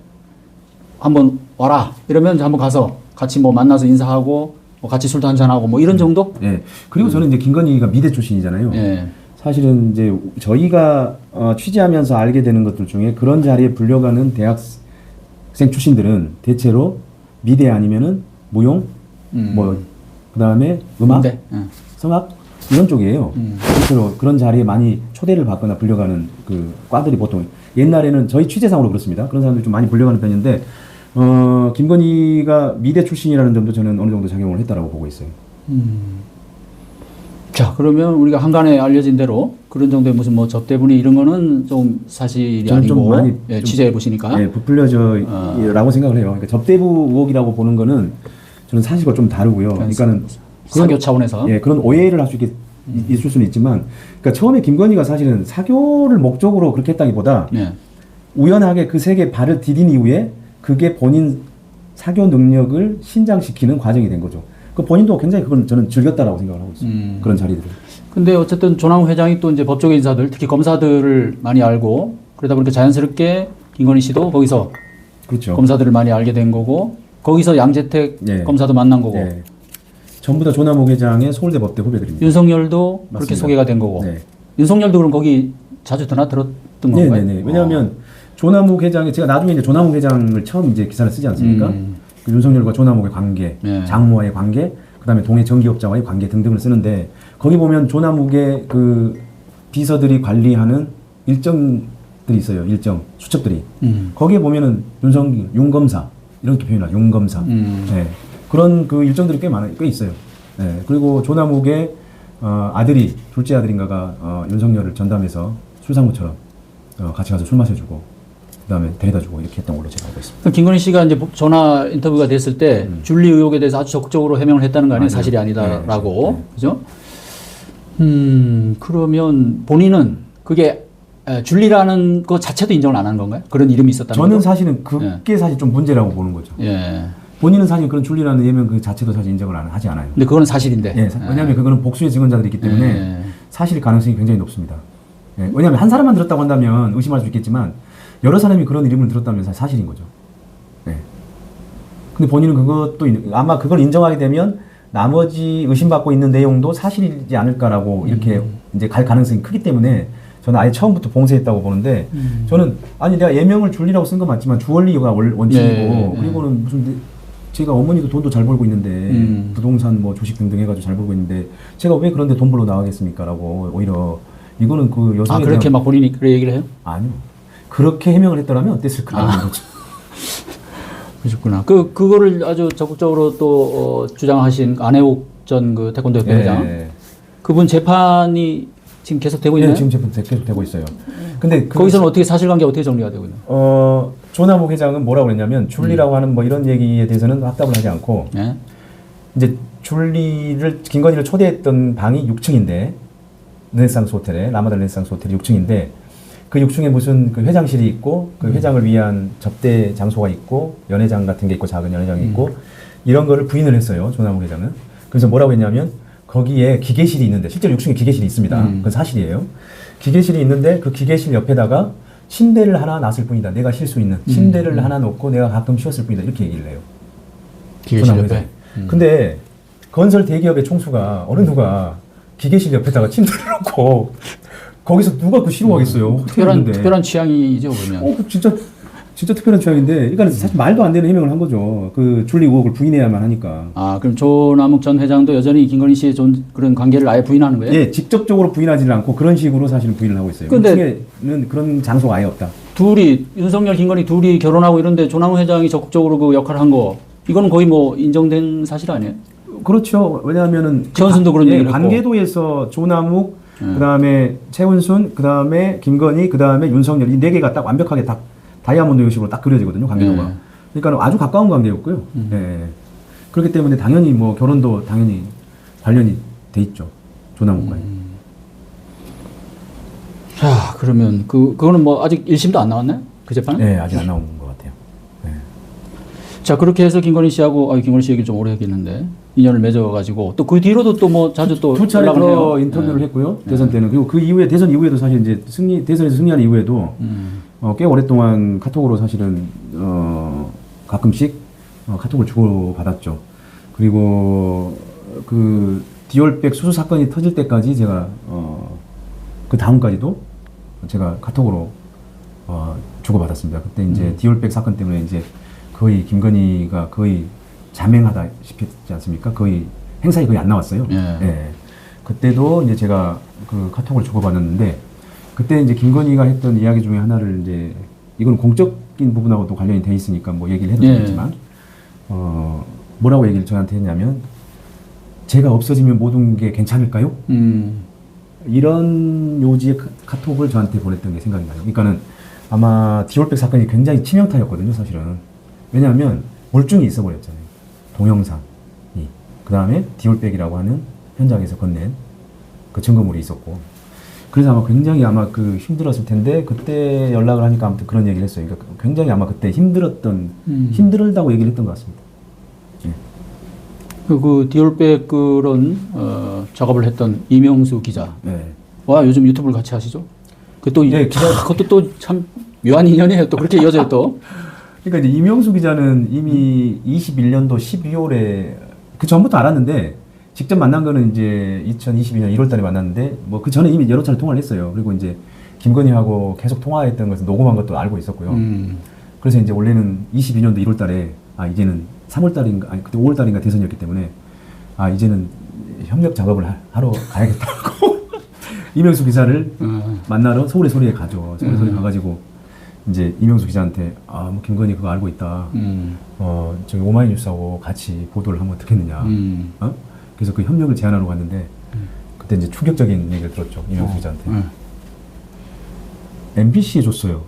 한번 와라 이러면 한번 가서 같이 뭐 만나서 인사하고 뭐 같이 술도 한잔 하고 뭐 이런 정도? 예. 그리고 저는 이제 김건희가 미대 출신이잖아요. 예. 사실은 이제 저희가 취재하면서 알게 되는 것들 중에 그런 자리에 불려가는 대학생 출신들은 대체로 미대 아니면은 무용, 뭐 그다음에 음악, 네. 예. 성악 이런 쪽이에요. 대체로 그런 자리에 많이 초대를 받거나 불려가는 그 과들이 보통 옛날에는 저희 취재상으로 그렇습니다. 그런 사람들이 좀 많이 불려가는 편인데 김건희가 미대 출신이라는 점도 저는 어느 정도 작용을 했다라고 보고 있어요. 자, 그러면 우리가 한간에 알려진 대로 그런 정도의 무슨 뭐 접대분이 이런 거는 좀 사실이 저는 좀 아니고 많이 예, 좀- 취재해 보시니까 네, 부풀려져라고 생각을 해요. 그러니까 접대부 의혹이라고 보는 거는 저는 사실과 좀 다르고요. 그러니까는 사교 차원에서 예, 그런 오해를 할 수 있을 수는 있지만, 그러니까 처음에 김건희가 사실은 사교를 목적으로 그렇게 했다기보다 예. 우연하게 그 세계에 발을 디딘 이후에 그게 본인 사교 능력을 신장시키는 과정이 된 거죠. 그 본인도 굉장히 그건 저는 즐겼다라고 생각을 하고 있어요. 그런 자리들을. 근데 어쨌든 조남우 회장이 또 이제 법조계 인사들 특히 검사들을 많이 알고 그러다 보니까 자연스럽게 김건희 씨도 거기서 그렇죠. 검사들을 많이 알게 된 거고 거기서 양재택 예. 검사도 만난 거고 예. 전부 다 조남욱 회장의 서울대 법대 후배들입니다. 윤석열도 그렇게 맞습니다. 소개가 된 거고 네. 윤석열도 그럼 거기 자주 들었던 건가요? 네네네. 왜냐하면 조남욱 회장이 제가 나중에 이제 조남욱 회장을 처음 이제 기사를 쓰지 않습니까? 그 윤석열과 조남욱의 관계, 네. 장모와의 관계, 그다음에 동해 전기업자와의 관계 등등을 쓰는데 거기 보면 조남욱의 그 비서들이 관리하는 일정들이 있어요. 일정 수첩들이 거기에 보면은 윤 검사 이렇게 표현해요. 윤 검사. 네. 그런 그 일정들이 꽤 있어요. 네. 그리고 조남욱의 아들이 둘째 아들인가가 윤석열을 전담해서 술상무처럼 같이 가서 술 마셔주고 그다음에 데려다주고 이렇게 했던 걸로 제가 알고 있습니다. 그럼 김건희 씨가 이제 전화 인터뷰가 됐을 때 줄리 의혹에 대해서 아주 적극적으로 해명을 했다는 거 아니에요? 맞아요. 사실이 아니다라고. 네. 그죠? 그러면 본인은 그게 줄리라는 것 자체도 인정을 안 하는 건가요? 그런 이름이 있었다는 저는 거? 사실은 그게 사실 좀 문제라고 보는 거죠. 예. 본인은 사실 그런 줄리라는 예명 그 자체도 사실 인정을 하지 않아요. 근데 그거는 사실인데. 예, 왜냐하면 그거는 복수의 증언자들이 있기 때문에 예. 사실 가능성이 굉장히 높습니다. 예, 왜냐하면 한 사람만 들었다고 한다면 의심할 수 있겠지만 여러 사람이 그런 이름을 들었다면 사실인 거죠. 예. 근데 본인은 그것도 아마 그걸 인정하게 되면 나머지 의심받고 있는 내용도 사실이지 않을까라고 이렇게 이제 갈 가능성이 크기 때문에 저는 아예 처음부터 봉쇄했다고 보는데 저는 아니 내가 예명을 줄리라고 쓴 건 맞지만 주얼리가 원칙이고 네. 그리고는 무슨 제가 어머니도 돈도 잘 벌고 있는데 부동산 뭐 주식 등등 해가지고 잘 벌고 있는데 제가 왜 그런데 돈 벌러 나가겠습니까라고 오히려 이거는 그 여성에 그렇게 대한 막 본인이 그래 얘기를 해요? 아니요 그렇게 해명을 했더라면 어땠을까라는 거죠. 그러셨구나. 그거를 아주 적극적으로 또 주장하신 안혜욱 전 그 태권도 협회 회장. 예. 그분 재판이 지금 계속 되고 있나요? 예, 지금 제품 계속 되고 있어요. 근데 거기서는 어떻게 사실관계 어떻게 정리가 되고 있나요? 조남욱 회장은 뭐라고 그랬냐면 줄리라고 하는 뭐 이런 얘기에 대해서는 확답을 하지 않고 예? 이제 김건희를 초대했던 방이 6층인데 르네상스 호텔에 라마다 르네상스 호텔이 6층인데 그 6층에 무슨 그 회장실이 있고 그 회장을 위한 접대 장소가 있고 연회장 같은 게 있고 작은 연회장이 있고 이런 거를 부인을 했어요. 조남욱 회장은. 그래서 뭐라고 했냐면 거기에 기계실이 있는데 실제로 6층에 기계실이 있습니다. 그건 사실이에요. 기계실이 있는데 그 기계실 옆에다가 침대를 하나 놨을 뿐이다. 내가 쉴 수 있는 침대를 하나 놓고 내가 가끔 쉬었을 뿐이다. 이렇게 얘기를 해요. 기계실 옆에. 근데 건설 대기업의 총수가 어느 누가 기계실 옆에다가 침대를 놓고 거기서 누가 그 싫어하겠어요. 특별한 취향이죠, 그러면. 그 진짜 특별한 취향인데, 그러니까 사실 말도 안 되는 해명을 한 거죠. 그 줄리 의혹을 부인해야만 하니까. 아, 그럼 조남욱 전 회장도 여전히 김건희 씨의 그런 관계를 아예 부인하는 거예요? 예, 직접적으로 부인하지는 않고 그런 식으로 사실은 부인을 하고 있어요. 근데 2층에는 그런 장소가 아예 없다. 둘이 윤석열, 김건희 둘이 결혼하고 이런데 조남욱 회장이 적극적으로 그 역할을 한 거, 이거는 거의 뭐 인정된 사실 아니에요? 그렇죠. 왜냐하면은 최원순도 그런 얘기를 했고. 관계도에서 조남욱, 그다음에 최은순, 그다음에 김건희, 그다음에 윤석열 이 네 개가 딱 완벽하게 딱 다이아몬드 형식으로 딱 그려지거든요. 관계도가. 그러니까 아주 가까운 관계였고요. 예. 그렇기 때문에 당연히 뭐 결혼도 당연히 관련이 돼 있죠. 조남욱과의. 자, 그러면 그거는 뭐 아직 1심도 안 나왔나요? 그 재판은? 네, 아직 안 나온 것 같아요. 네. 자, 그렇게 해서 김건희 씨하고, 김건희 씨 얘기를 좀 오래 했겠는데, 인연을 맺어가지고, 또 그 뒤로도 또 뭐 자주 또 두 차례 연락을 더 해요. 인터뷰를 했고요. 대선 때는. 그리고 그 이후에, 대선 이후에도 사실 이제 대선에서 승리한 이후에도 꽤 오랫동안 카톡으로 사실은, 가끔씩 카톡을 주고받았죠. 그리고 그 디올백 수수 사건이 터질 때까지 제가, 그 다음까지도 제가 카톡으로 주고받았습니다. 그때 이제 디올백 사건 때문에 이제 거의 김건희가 거의 자맹하다시피 했지 않습니까? 거의 행사에 거의 안 나왔어요. 예. 그때도 이제 제가 그 카톡을 주고받았는데 그때 이제 김건희가 했던 이야기 중에 하나를 이제 이건 공적인 부분하고도 관련이 돼 있으니까 뭐 얘기를 해도 되겠지만 뭐라고 얘기를 저한테 했냐면 제가 없어지면 모든 게 괜찮을까요? 이런 요지의 카톡을 저한테 보냈던 게 생각이 나요. 그러니까는 아마 디올백 사건이 굉장히 치명타였거든요, 사실은. 왜냐하면 물증이 있어버렸잖아요. 동영상이. 그 다음에 디올백이라고 하는 현장에서 건넨 그 증거물이 있었고. 그래서 아마 굉장히 아마 그 힘들었을 텐데 그때 연락을 하니까 아무튼 그런 얘기를 했어요. 그러니까 굉장히 아마 그때 힘들다고 얘기를 했던 것 같습니다. 예. 그 디올백 그런 작업을 했던 이명수 기자. 네. 와, 요즘 유튜브를 같이 하시죠? 그것도 네, 그것도 또 참 묘한 인연이에요. 또 그렇게 이어져요 또. 그러니까 이제 이명수 기자는 이미 21년도 12월에 그 전부터 알았는데 직접 만난 거는 이제 2022년 1월 달에 만났는데 뭐 그 전에 이미 여러 차례 통화를 했어요. 그리고 이제 김건희하고 계속 통화했던 것을 녹음한 것도 알고 있었고요. 그래서 이제 원래는 22년도 1월 달에 이제는 3월 달인가 그때 5월 달인가 대선이었기 때문에 이제는 협력 작업을 하러 가야겠다고 이명수 기자를 만나러 서울의 소리에 가죠. 서울의 소리에 가가지고 이제 이명수 기자한테 뭐 김건희 그거 알고 있다. 저기 오마이뉴스하고 같이 보도를 하면 어떻겠느냐. 그래서 그 협력을 제안하러 갔는데 그때 이제 충격적인 얘기를 들었죠. 이명수 기자한테. MBC에 줬어요.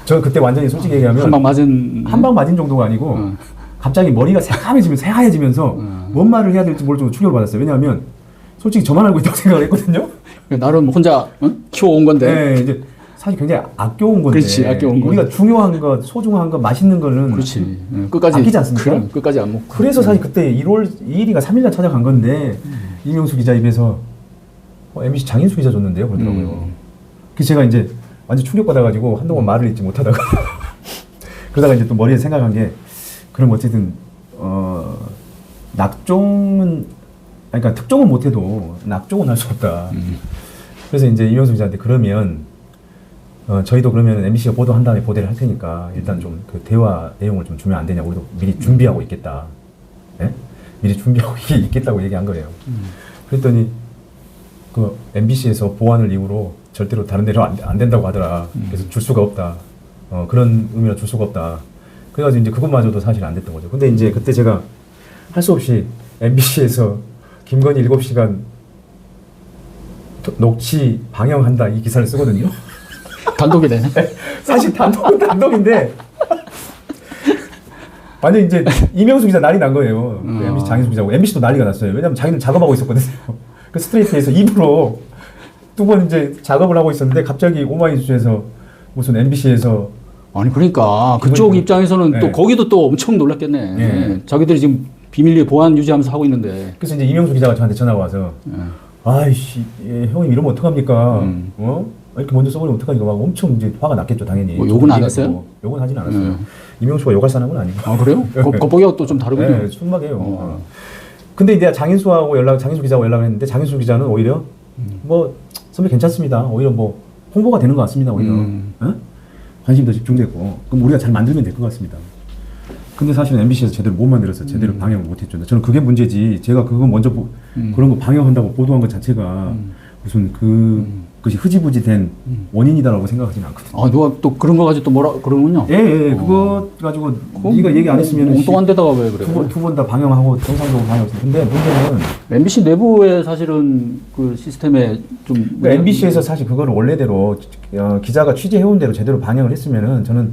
저 그때 완전히 솔직히 얘기하면 한 방 맞은 정도가 아니고 갑자기 머리가 새하얘지면서 뭔 말을 해야 될지 모를 정도로 충격을 받았어요. 왜냐하면 솔직히 저만 알고 있다고 생각을 했거든요. 나름 혼자 키워온 건데. 네, 이제 사실 굉장히 아껴온 건데. 그렇지, 아껴온 거. 우리가 중요한 것, 소중한 것, 맛있는 거는 그렇지. 끝까지 아끼지 않습니까? 끝까지 안 먹고. 그래서 사실 그때 1월 2일인가 3일날 찾아간 건데 이명수 기자 입에서 MBC 장인수 기자 줬는데요, 그러더라고요. 그래서 제가 이제 완전 충격받아가지고 한동안 말을 잊지 못하다가 그러다가 이제 또 머리에 생각한 게 그럼 어쨌든 낙종은 그러니까 특종은 못해도 낙종은 할 수 없다. 그래서 이제 이명수 기자한테 그러면 저희도 그러면 MBC가 보도한 다음에 보도를 할 테니까 일단 좀 그 대화 내용을 좀 주면 안 되냐. 우리도 미리 준비하고 있겠다. 예? 미리 준비하고 있겠다고 얘기한 거예요. 그랬더니 그 MBC에서 보안을 이유로 절대로 다른 데로 안 된다고 하더라. 그래서 줄 수가 없다. 그런 의미로 줄 수가 없다. 그래가지고 이제 그것마저도 사실 안 됐던 거죠. 근데 이제 그때 제가 할 수 없이 MBC에서 김건희 7시간 녹취 방영한다 이 기사를 쓰거든요. 단독이 되네. 사실 단독은 단독인데 완전 이제 이명수 기자 난리 난 거예요. 그 MBC 장인수 기자고 MBC도 난리가 났어요. 왜냐면 자기는 작업하고 있었거든요. 그 스트레이트에서 입으로 두 번 이제 작업을 하고 있었는데 갑자기 오마이뉴스에서 무슨 MBC에서 아니 그러니까 그쪽 입장에서는 네. 또 거기도 또 엄청 놀랐겠네. 네. 자기들이 지금 비밀리에 보안 유지하면서 하고 있는데. 그래서 이제 이명수 기자가 저한테 전화가 와서 아이씨 형님 이러면 어떡합니까? 이렇게 먼저 써버리면 어떡하니까 막 엄청 이제 화가 났겠죠 당연히. 뭐 욕은 안 했어요? 욕은 하진 않았어요. 이명수가 욕할 사람은 아니고. 아 그래요? 겉보기가 또 좀 다르군요. 네, 순막해요. 근데 내가 장인수 기자하고 연락을 했는데 장인수 기자는 오히려 뭐 선배 괜찮습니다. 오히려 뭐 홍보가 되는 것 같습니다. 오히려 관심도 집중되고 그럼 우리가 잘 만들면 될 것 같습니다. 근데 사실은 MBC에서 제대로 못 만들어서 제대로 방영을 못했죠. 저는 그게 문제지. 제가 그거 먼저 그런 거 방영한다고 보도한 것 자체가 무슨 그것이 흐지부지된 원인이다라고 생각하지는 않거든요. 아 누가 또 그런 거 가지고 또 뭐라 그러는군요. 예, 그거 가지고 네가 얘기 안 했으면 엉뚱한 데다가 왜 그래? 두 번 다 방영하고 정상적으로 방영했어요. 근데 문제는 MBC 내부에 사실은 그 시스템에 좀 그러니까 MBC에서 사실 그거를 원래대로 기자가 취재해온 대로 제대로 방영을 했으면은 저는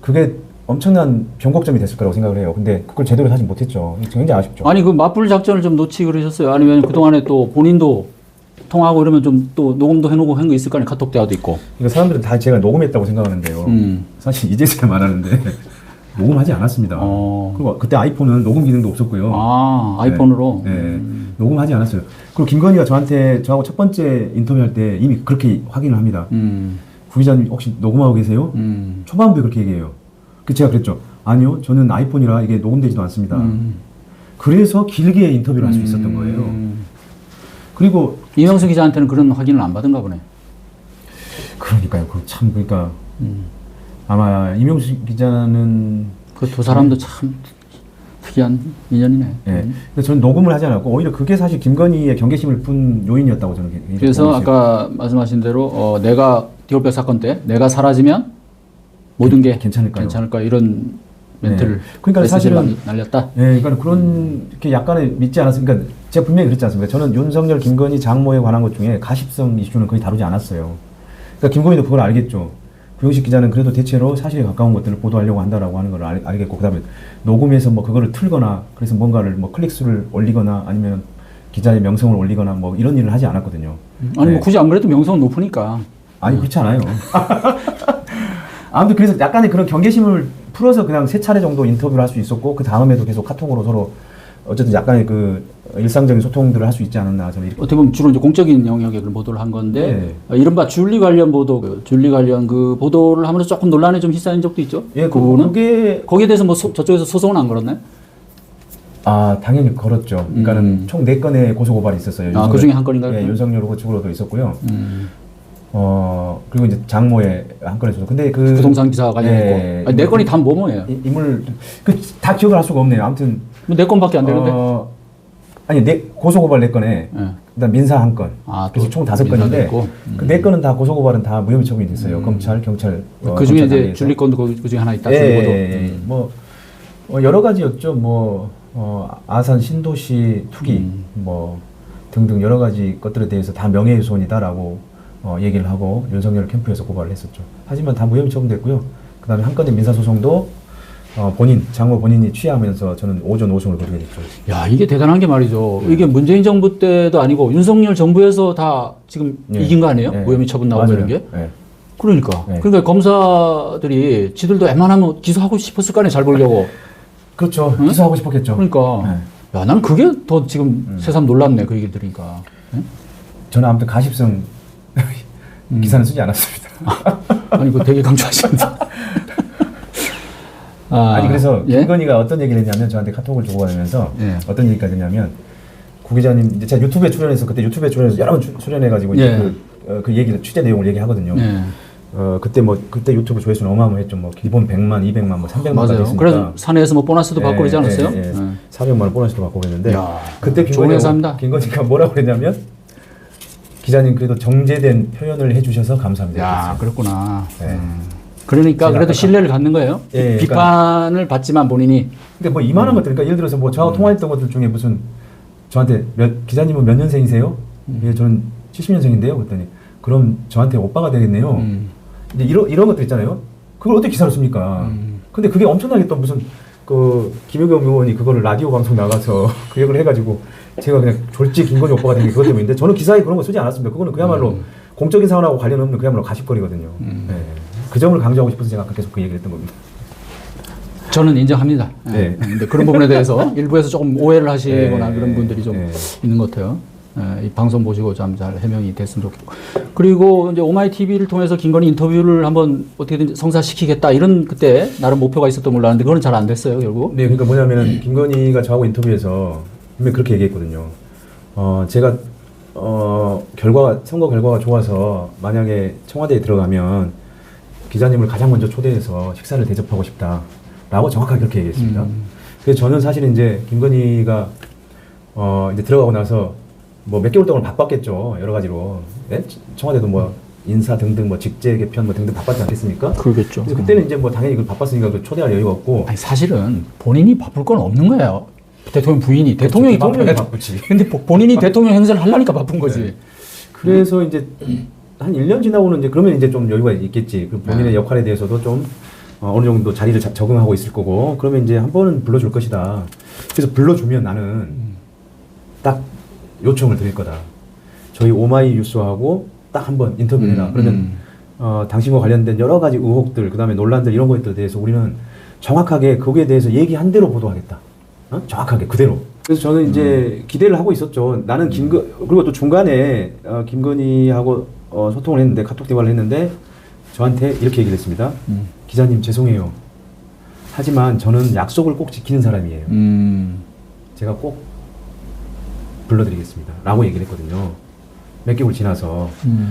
그게 엄청난 변곡점이 됐을 거라고 생각을 해요. 근데 그걸 제대로 사실 못했죠. 굉장히 아쉽죠. 아니 그 맞불 작전을 좀 놓치 그러셨어요? 아니면 그 동안에 또 본인도 통하고 이러면 좀 또 녹음도 해놓고 한 거 있을 거 아니에요? 카톡 대화도 있고. 그러니까 사람들은 다 제가 녹음했다고 생각하는데요. 사실 이제서야 말하는데 녹음하지 않았습니다. 그리고 그때 아이폰은 녹음 기능도 없었고요. 아 아이폰으로. 네, 녹음하지 않았어요. 그리고 김건희가 저하고 첫 번째 인터뷰할 때 이미 그렇게 확인을 합니다. 구 기자님 혹시 녹음하고 계세요? 초반부에 그렇게 얘기해요. 그 제가 그랬죠. 아니요, 저는 아이폰이라 이게 녹음되지도 않습니다. 그래서 길게 인터뷰를 할 수 있었던 거예요. 그리고 이명수 기자한테는 그런 확인을 안 받은가 보네. 그러니까요. 그러니까 아마 이명수 기자는 그 두 사람도 참 특이한 인연이네. 예. 근데 저는 녹음을 하지 않았고 오히려 그게 사실 김건희의 경계심을 푼 요인이었다고 저는 그래서 보고 있어요. 아까 말씀하신 대로 내가 디올백 사건 때 내가 사라지면 모든 게 괜찮을까요? 이런 멘트를 그러니까 사실은 날렸다. 예, 그러니까 그런 이렇게 약간의 믿지 않았으니까 그러니까 제가 분명히 그랬지 않습니까? 저는 윤석열, 김건희, 장모에 관한 것 중에 가십성 이슈는 거의 다루지 않았어요. 그러니까 김건희도 그걸 알겠죠. 구영식 기자는 그래도 대체로 사실에 가까운 것들을 보도하려고 한다라고 하는 걸 알겠고, 그다음에 녹음해서 뭐 그거를 틀거나 그래서 뭔가를 뭐 클릭수를 올리거나 아니면 기자의 명성을 올리거나 뭐 이런 일을 하지 않았거든요. 아니 뭐 굳이 안 그래도 명성은 높으니까. 아니 그렇지 않아요. 아무튼 그래서 약간의 그런 경계심을 풀어서 그냥 3차례 정도 인터뷰를 할 수 있었고 그 다음에도 계속 카톡으로 서로 어쨌든 약간의 그 일상적인 소통들을 할 수 있지 않았나 저는 이렇게. 어떻게 보면 주로 이제 공적인 영역에 그런 보도를 한 건데 이른바 줄리 관련 보도, 줄리 관련 그 보도를 하면서 조금 논란에 좀 휩싸인 적도 있죠. 예, 그 부분은 그게 거기에 대해서 뭐 저쪽에서 소송은 안 걸었나요? 아 당연히 걸었죠. 그러니까는 총 4건의 고소 고발이 있었어요. 그 중에 한 건인가요? 예, 윤석열 후보 측으로도 있었고요. 그리고 이제 장모의 한 건에 있었고, 근데 그 부동산 기사 관련 예, 있고. 아니, 4건이 다 뭐예요? 인물 다 기억을 할 수가 없네요. 아무튼 4건밖에 안 되는데. 아니 고소 고발 4건에 그다음 민사 1건. 그래서 총 5건인데 그 4건은 다 고소 고발은 다 무혐의 처분이 됐어요. 검찰, 경찰. 그 중에 이제 줄리 건도 그 중에 하나 있다. 뭐 여러 가지였죠. 아산 신도시 투기 뭐 등등 여러 가지 것들에 대해서 다 명예훼손이다라고 얘기를 하고 윤석열 캠프에서 고발을 했었죠. 하지만 다 무혐의 처분됐고요. 그다음에 한 건의 민사 소송도 장모 본인이 취하하면서 저는 오전오승을 거두게 됐죠. 야, 이게 대단한 게 말이죠. 이게 문재인 정부 때도 아니고 윤석열 정부에서 다 지금 이긴 거 아니에요? 무혐의 처분 나오고 이런 게? 그러니까. 그러니까 검사들이 지들도 웬만하면 기소하고 싶었을 거 아니에요, 잘 보려고. 그렇죠. 기소하고 싶었겠죠. 그러니까. 야, 나는 그게 더 지금 새삼 놀랍네, 그 얘기를 들으니까. 저는 아무튼 가십성 기사는 쓰지 않았습니다. 아니, 그거 되게 강조하시는데. 아니 그래서 김건희가 어떤 얘기를 했냐면 저한테 카톡을 주고받으면서 어떤 얘기까지 했냐면 구 기자님 이제 제가 유튜브에 출연해서 그때 유튜브에 출연해서 여러 번 출연해가지고 이제 그 얘기를 취재 내용을 얘기하거든요. 그때 유튜브 조회수는 어마어마했죠. 뭐 기본 100만, 200만, 뭐 300만까지 했으니까. 그래서 사내에서 뭐 보너스도 받고 그러지 않았어요? 400만 원 보너스도 받고 그랬는데 그때 좋은 회사입니다. 김건희가 뭐라고 그랬냐면 기자님 그래도 정제된 표현을 해주셔서 감사합니다. 야, 그렇구나. 그러니까 그래도 신뢰를 갖는 거예요. 비판을 받지만 본인이. 근데 뭐 이만한 것들, 그러니까 예를 들어서 뭐 저하고 통화했던 것들 중에 무슨 저한테 기자님은 몇 년생이세요? 예, 저는 70년생인데요. 그랬더니 그럼 저한테 오빠가 되겠네요. 이제 이런 것들 있잖아요. 그걸 어떻게 기사를 씁니까? 근데 그게 엄청나게 또 무슨 그 김효경 의원이 그거를 라디오 방송 나가서 그 얘기를 해가지고 제가 그냥 졸지 김건희 오빠가 된 게 그것 때문인데 저는 기사에 그런 거 쓰지 않았습니다. 그거는 그야말로 공적인 사안하고 관련 없는 그야말로 가십거리거든요. 그 점을 강조하고 싶어서 제가 아까 계속 그 얘기를 했던 겁니다. 저는 인정합니다. 네. 근데 그런 부분에 대해서 일부에서 조금 오해를 하시거나 네. 그런 분들이 좀 네. 있는 것 같아요. 이 방송 보시고 좀 잘 해명이 됐으면 좋겠고. 그리고 이제 오마이 TV를 통해서 김건희 인터뷰를 한번 어떻게든 성사시키겠다 이런 그때 나름 목표가 있었던 걸로 아는데 그건 잘 안 됐어요, 결국. 네, 그러니까 뭐냐면은 김건희가 저하고 인터뷰에서 분명히 그렇게 얘기했거든요. 제가 선거 결과가 좋아서 만약에 청와대에 들어가면 기자님을 가장 먼저 초대해서 식사를 대접하고 싶다라고 정확하게 그렇게 얘기했습니다. 그래서 저는 사실 이제 김건희가 이제 들어가고 나서 뭐 몇 개월 동안 바빴겠죠, 여러 가지로. 네? 청와대도 뭐 인사 등등 뭐 직제 개편 뭐 등등 바빴지 않겠습니까? 그러겠죠. 그래서 그때는 이제 뭐 당연히 그걸 바빴으니까 그 초대할 여유가 없고. 아니 사실은 본인이 바쁠 건 없는 거예요. 대통령 부인이 대통령이 바쁘지. 바쁘지. 근데 본인이 대통령 행세를 하려니까 바쁜 거지. 네. 그래서 이제 한 1년 지나고는 이제 그러면 이제 좀 여유가 있겠지. 그 본인의 역할에 대해서도 좀 어느 정도 자리를 적응하고 있을 거고. 그러면 이제 한 번은 불러줄 것이다. 그래서 불러주면 나는 딱 요청을 드릴 거다. 저희 오마이 뉴스하고 딱 한 번 인터뷰를 해라. 그러면 당신과 관련된 여러 가지 의혹들, 그 다음에 논란들 이런 것들에 대해서 우리는 정확하게 거기에 대해서 얘기한 대로 보도하겠다. 정확하게 그대로. 그래서 저는 이제 기대를 하고 있었죠. 나는 그리고 또 중간에 김건희하고 소통을 했는데, 카톡 대화를 했는데 저한테 이렇게 얘기를 했습니다. 기자님 죄송해요. 하지만 저는 약속을 꼭 지키는 사람이에요. 제가 꼭 불러드리겠습니다. 라고 얘기를 했거든요. 몇 개월 지나서.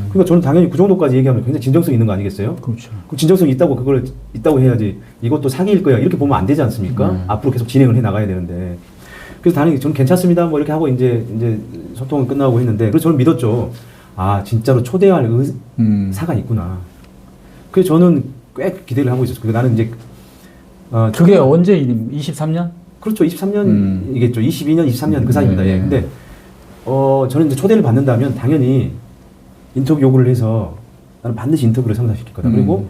그러니까 저는 당연히 그 정도까지 얘기하면 굉장히 진정성 있는 거 아니겠어요? 그렇죠. 그 진정성이 있다고 그걸 있다고 해야지 이것도 사기일 거야 이렇게 보면 안 되지 않습니까? 앞으로 계속 진행을 해 나가야 되는데. 그래서 당연히 저는 괜찮습니다 뭐 이렇게 하고 이제 소통은 끝나고 했는데, 그래서 저는 믿었죠. 아 진짜로 초대할 사가 있구나. 그래서 저는 꽤 기대를 하고 있었어요. 나는 이제 그게 언제 23년? 그렇죠. 23년이겠죠. 22년, 23년 그 사이입니다. 예. 근데 저는 이제 초대를 받는다면 당연히 인터뷰 요구를 해서 나는 반드시 인터뷰를 성사시킬 거다. 그리고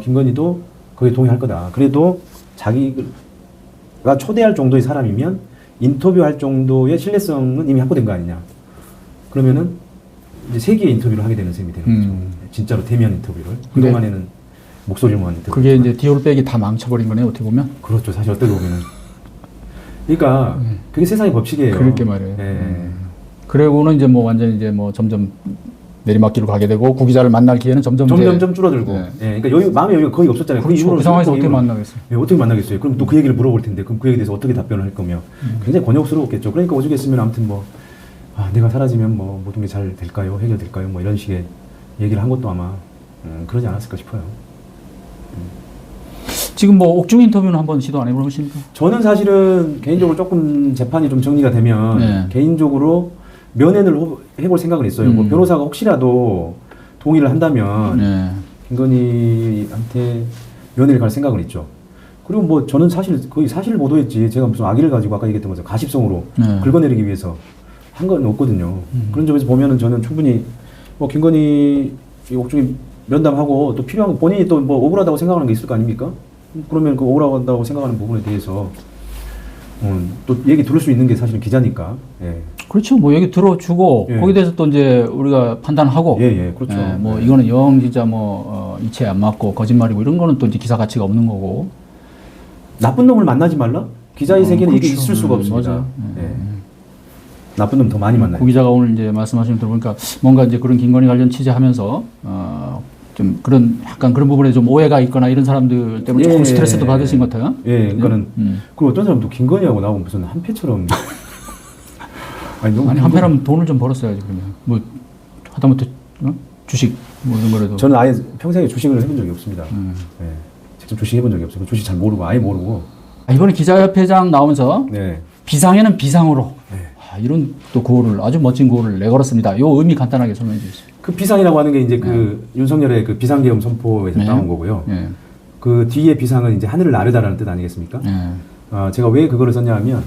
김건희도 거기에 동의할 거다. 그래도 자기가 초대할 정도의 사람이면 인터뷰할 정도의 신뢰성은 이미 확보된 거 아니냐. 그러면은 이제 세계의 인터뷰를 하게 되는 셈이 되는 거죠. 진짜로 대면 인터뷰를. 그동안에는 목소리만 인터뷰. 그게 이제 디올백이 다 망쳐버린 거네요, 어떻게 보면. 그렇죠. 사실 어떻게 보면은. 그러니까 그게 세상의 법칙이에요. 그렇게 말해요. 예. 그리고는 이제 뭐 완전히 이제 뭐 점점 내리막길로 가게 되고 구기자를 만날 기회는 점점 줄어들고. 네. 예. 그러니까 마음의 여유가 거의 없었잖아요. 그렇죠. 그 상황에서 어떻게 만나겠어요? 예, 어떻게 만나겠어요? 그럼 또 그 얘기를 물어볼 텐데, 그럼 그 얘기에 대해서 어떻게 답변을 할 거며, 굉장히 곤욕스러웠겠죠. 그러니까 오죽했으면 아무튼 뭐, 내가 사라지면 뭐 모든 게 잘 될까요? 해결될까요? 뭐 이런 식의 얘기를 한 것도 아마 그러지 않았을까 싶어요. 지금 뭐 옥중 인터뷰는 한번 시도 안 해보십니까? 저는 사실은 개인적으로 조금 재판이 좀 정리가 되면 개인적으로 면회를 해볼 생각을 했어요. 뭐 변호사가 혹시라도 동의를 한다면 김건희한테 면회를 갈 생각은 있죠. 그리고 뭐 저는 사실 거의 사실을 보도했지, 제가 무슨 악의를 가지고 아까 얘기했던 것처럼 가십성으로 긁어내리기 위해서 한 건 없거든요. 그런 점에서 보면은 저는 충분히 뭐 김건희 옥중에 면담하고 또 필요한 거 본인이 또 뭐 억울하다고 생각하는 게 있을 거 아닙니까? 그러면 그 억울하다고 생각하는 부분에 대해서 또 얘기 들을 수 있는 게 사실은 기자니까. 예. 그렇죠. 뭐 얘기 들어주고 거기에 대해서 또 이제 우리가 판단하고. 그렇죠. 뭐 이거는 영 진짜 뭐 이치에 안 맞고 거짓말이고 이런 거는 또 이제 기사 가치가 없는 거고. 나쁜 놈을 만나지 말라? 기자의 세계는 그렇죠. 이게 있을 수가 없습니다. 맞아요. 나쁜 놈 더 많이 만나요. 고 기자가 오늘 이제 말씀하시는 거 들어보니까 뭔가 이제 그런 김건희 관련 취재하면서 좀 그런 약간 그런 부분에 좀 오해가 있거나 이런 사람들 때문에 조금 스트레스도 받으신 것 같아요. 그러니까는 그리고 어떤 사람도 김건희하고 나오고 무슨 한패처럼 아니 한패라면 돈을 좀 벌었어야지 그러면 뭐 하다못해 주식 뭐 이런 거라도. 저는 아예 평생에 주식을 해본 적이 없습니다. 직접 주식 해본 적이 없어요. 주식 잘 모르고 아예 모르고. 이번에 기자협회장 나오면서 비상에는 비상으로 이런 또 구호를 아주 멋진 구호를 내걸었습니다. 요 의미 간단하게 설명해 주세요. 그 비상이라고 하는 게 이제 그 윤석열의 그 비상계엄 선포에서 따온 거고요. 그 뒤에 비상은 이제 하늘을 나르다라는 뜻 아니겠습니까? 제가 왜 그거를 썼냐 하면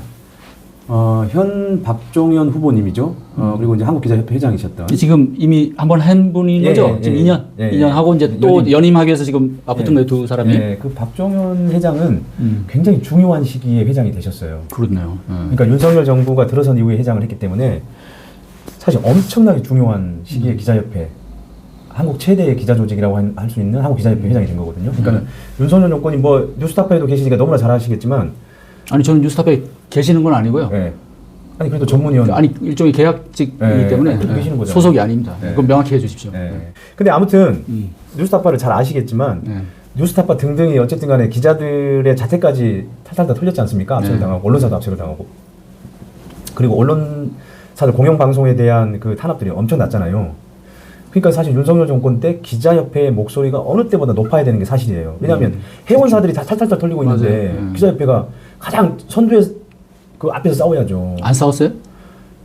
현 박종현 후보님이죠. 그리고 이제 한국기자협회 회장이셨던. 지금 이미 한번 한 분인 거죠? 지금 2년 하고 이제 또 연임하기 위해서 지금 붙은 거예요, 두 사람이. 그 박종현 회장은 굉장히 중요한 시기에 회장이 되셨어요. 그렇네요. 그러니까 윤석열 정부가 들어선 이후에 회장을 했기 때문에 사실 엄청나게 중요한 시기에 기자협회 한국 최대의 기자 조직이라고 할 수 있는 한국기자협회 회장이 된 거거든요. 그러니까는 윤석열 정권이 뭐 뉴스타파에도 계시니까 너무나 잘 아시겠지만 아니 저는 뉴스타파에 계시는 건 아니고요. 예. 아니 그래도 전문위원 아니 일종의 계약직이기 때문에 계시는 거잖아요. 소속이 아닙니다. 예. 그건 명확히 해주십시오. 예. 근데 아무튼 뉴스타파를 잘 아시겠지만 예. 뉴스타파 등등이 어쨌든 간에 기자들의 자택까지 탈탈 다 털렸지 않습니까? 압수를 당하고 언론사도 압수를 당하고 그리고 언론사들 공영방송에 대한 그 탄압들이 엄청 났잖아요. 그러니까 사실 윤석열 정권 때 기자협회의 목소리가 어느 때보다 높아야 되는 게 사실이에요. 왜냐하면 회원사들이 다 탈탈 털리고 있는데 기자협회가 가장 선두에 그 앞에서 싸워야죠. 안 싸웠어요?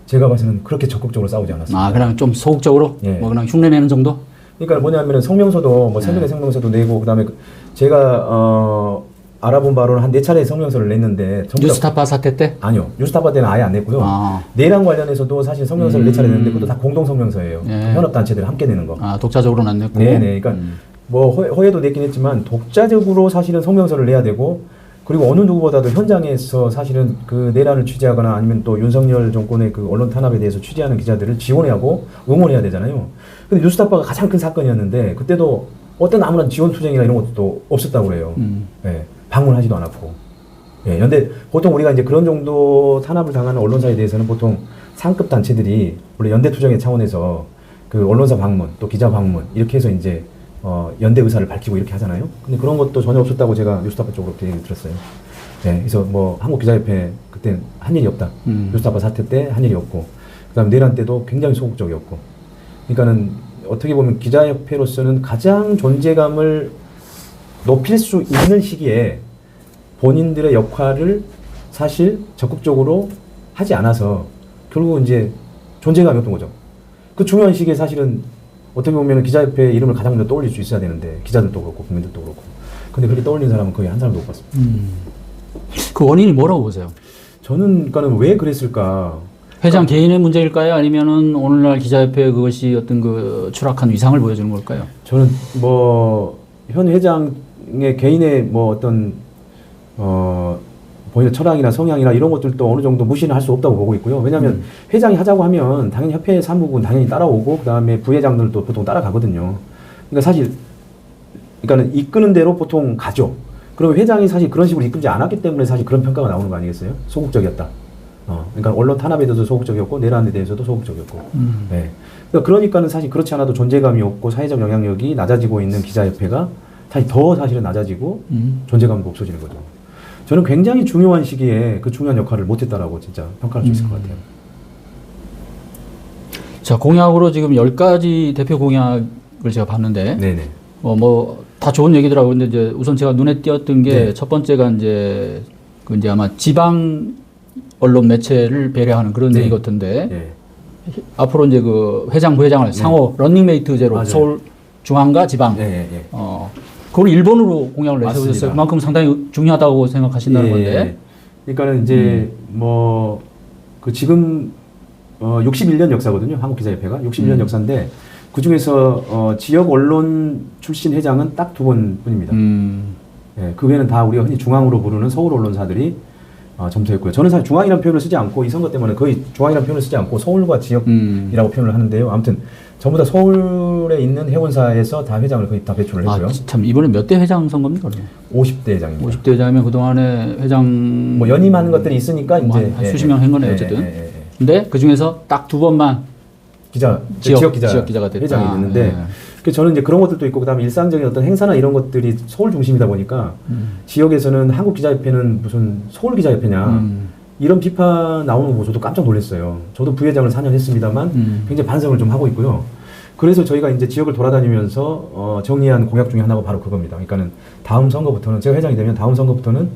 제가 봐서는 그렇게 적극적으로 싸우지 않았습니다. 아 그냥 좀 소극적으로 예. 뭐 그냥 흉내내는 정도? 그러니까 뭐냐면은 성명서도 뭐 새벽에 성명서도 내고 그다음에 제가 알아본 바로는 한 4차례 성명서를 냈는데 전부 다 뉴스타파 사태 때? 아니요. 뉴스타파 때는 아예 안 냈고요. 내란 관련해서도 사실 성명서를 4차례 냈는데 그것도 다 공동 성명서예요. 예. 현업단체들 함께 내는 거. 아 독자적으로는 안 냈고. 네네. 그러니까 뭐 허회도 냈긴 했지만 독자적으로 사실은 성명서를 내야 되고 그리고 어느 누구보다도 현장에서 사실은 그 내란을 취재하거나 아니면 또 윤석열 정권의 그 언론 탄압에 대해서 취재하는 기자들을 지원해야 하고 응원해야 되잖아요. 근데 뉴스타파가 가장 큰 사건이었는데 그때도 어떤 아무런 지원 투쟁이나 이런 것도 없었다고 그래요. 예. 방문하지도 않았고. 예. 근데 보통 우리가 이제 그런 정도 탄압을 당하는 언론사에 대해서는 보통 상급 단체들이 원래 연대 투쟁의 차원에서 그 언론사 방문 또 기자 방문 이렇게 해서 이제 연대 의사를 밝히고 이렇게 하잖아요. 근데 그런 것도 전혀 없었다고 제가 뉴스타파 쪽으로 얘기 들었어요. 네, 그래서 뭐 한국기자협회 그때 한 일이 없다. 뉴스타파 사태 때 한 일이 없고, 그다음 내란 때도 굉장히 소극적이었고. 그러니까는 어떻게 보면 기자협회로서는 가장 존재감을 높일 수 있는 시기에 본인들의 역할을 사실 적극적으로 하지 않아서 결국 이제 존재감이 없던 거죠. 그 중요한 시기에 사실은 어떻게 보면 기자협회 이름을 가장 먼저 떠올릴 수 있어야 되는데 기자들도 그렇고 국민들도 그렇고 근데 그렇게 떠올리는 사람은 거의 한 사람도 못 봤습니다. 그 원인이 뭐라고 보세요? 저는 그러니까는 왜 그랬을까? 회장 개인의 문제일까요? 아니면은 오늘날 기자협회 그것이 어떤 그 추락한 위상을 보여주는 걸까요? 저는 뭐 현 회장의 개인의 뭐 어떤 본인의 철학이나 성향이나 이런 것들도 어느 정도 무시는 할 수 없다고 보고 있고요. 왜냐하면 회장이 하자고 하면 당연히 협회 사무국은 당연히 따라오고 그 다음에 부회장들도 보통 따라가거든요. 그러니까 사실 그러니까는 이끄는 대로 보통 가죠. 그러면 회장이 사실 그런 식으로 이끌지 않았기 때문에 사실 그런 평가가 나오는 거 아니겠어요? 소극적이었다. 그러니까 언론 탄압에 대해서도 소극적이었고 내란에 대해서도 소극적이었고. 네. 그러니까는 사실 그렇지 않아도 존재감이 없고 사회적 영향력이 낮아지고 있는 기자협회가 사실 더 사실은 낮아지고 존재감도 없어지는 거죠. 저는 굉장히 중요한 시기에 그 중요한 역할을 못했다라고 진짜 평가할 수 있을 것 같아요. 자, 공약으로 지금 10가지 대표 공약을 제가 봤는데, 네네. 다 좋은 얘기더라고요. 근데 이제 우선 제가 눈에 띄었던 게 네. 첫 번째가 이제 아마 지방 언론 매체를 배려하는 그런 네. 얘기 같은데, 네. 앞으로 이제 그 회장, 부회장을 상호 런닝메이트제로 맞아요. 서울 중앙과 지방, 네. 그걸 일본으로 공약을 내세우셨어요. 맞습니다. 그만큼 상당히 중요하다고 생각하신다는 건데. 그러니까는 이제 뭐 그 지금 61년 역사거든요. 한국기자협회가 61년 역사인데 그 중에서 지역 언론 출신 회장은 딱 2번 뿐입니다. 그 외에는 다 우리가 흔히 중앙으로 부르는 서울 언론사들이 점수했고요. 저는 사실 중앙이라는 표현을 쓰지 않고 이 선거 때문에 거의 중앙이라는 표현을 쓰지 않고 서울과 지역이라고 표현을 하는데요. 아무튼 전부 다 서울에 있는 회원사에서 다 회장을 거의 다 배출을 했고요. 참 이번에 몇 대 회장 선거입니까? 50대 회장입니다. 50대 회장이면 그동안에 회장 뭐 연임하는 것들이 있으니까 이제 한 수십 명 한 거네요, 어쨌든. 근데 그 중에서 딱 2번만 지역 기자가 됐다. 회장이 됐는데 그래서 저는 이제 그런 것들도 있고 그다음에 일상적인 어떤 행사나 이런 것들이 서울 중심이다 보니까 지역에서는 한국기자협회는 무슨 서울기자협회냐 이런 비판 나오는 거 보고 저도 깜짝 놀랐어요. 저도 부회장을 4년 했습니다만 굉장히 반성을 좀 하고 있고요. 그래서 저희가 이제 지역을 돌아다니면서 정리한 공약 중에 하나가 바로 그겁니다. 그러니까는 다음 선거부터는 제가 회장이 되면 다음 선거부터는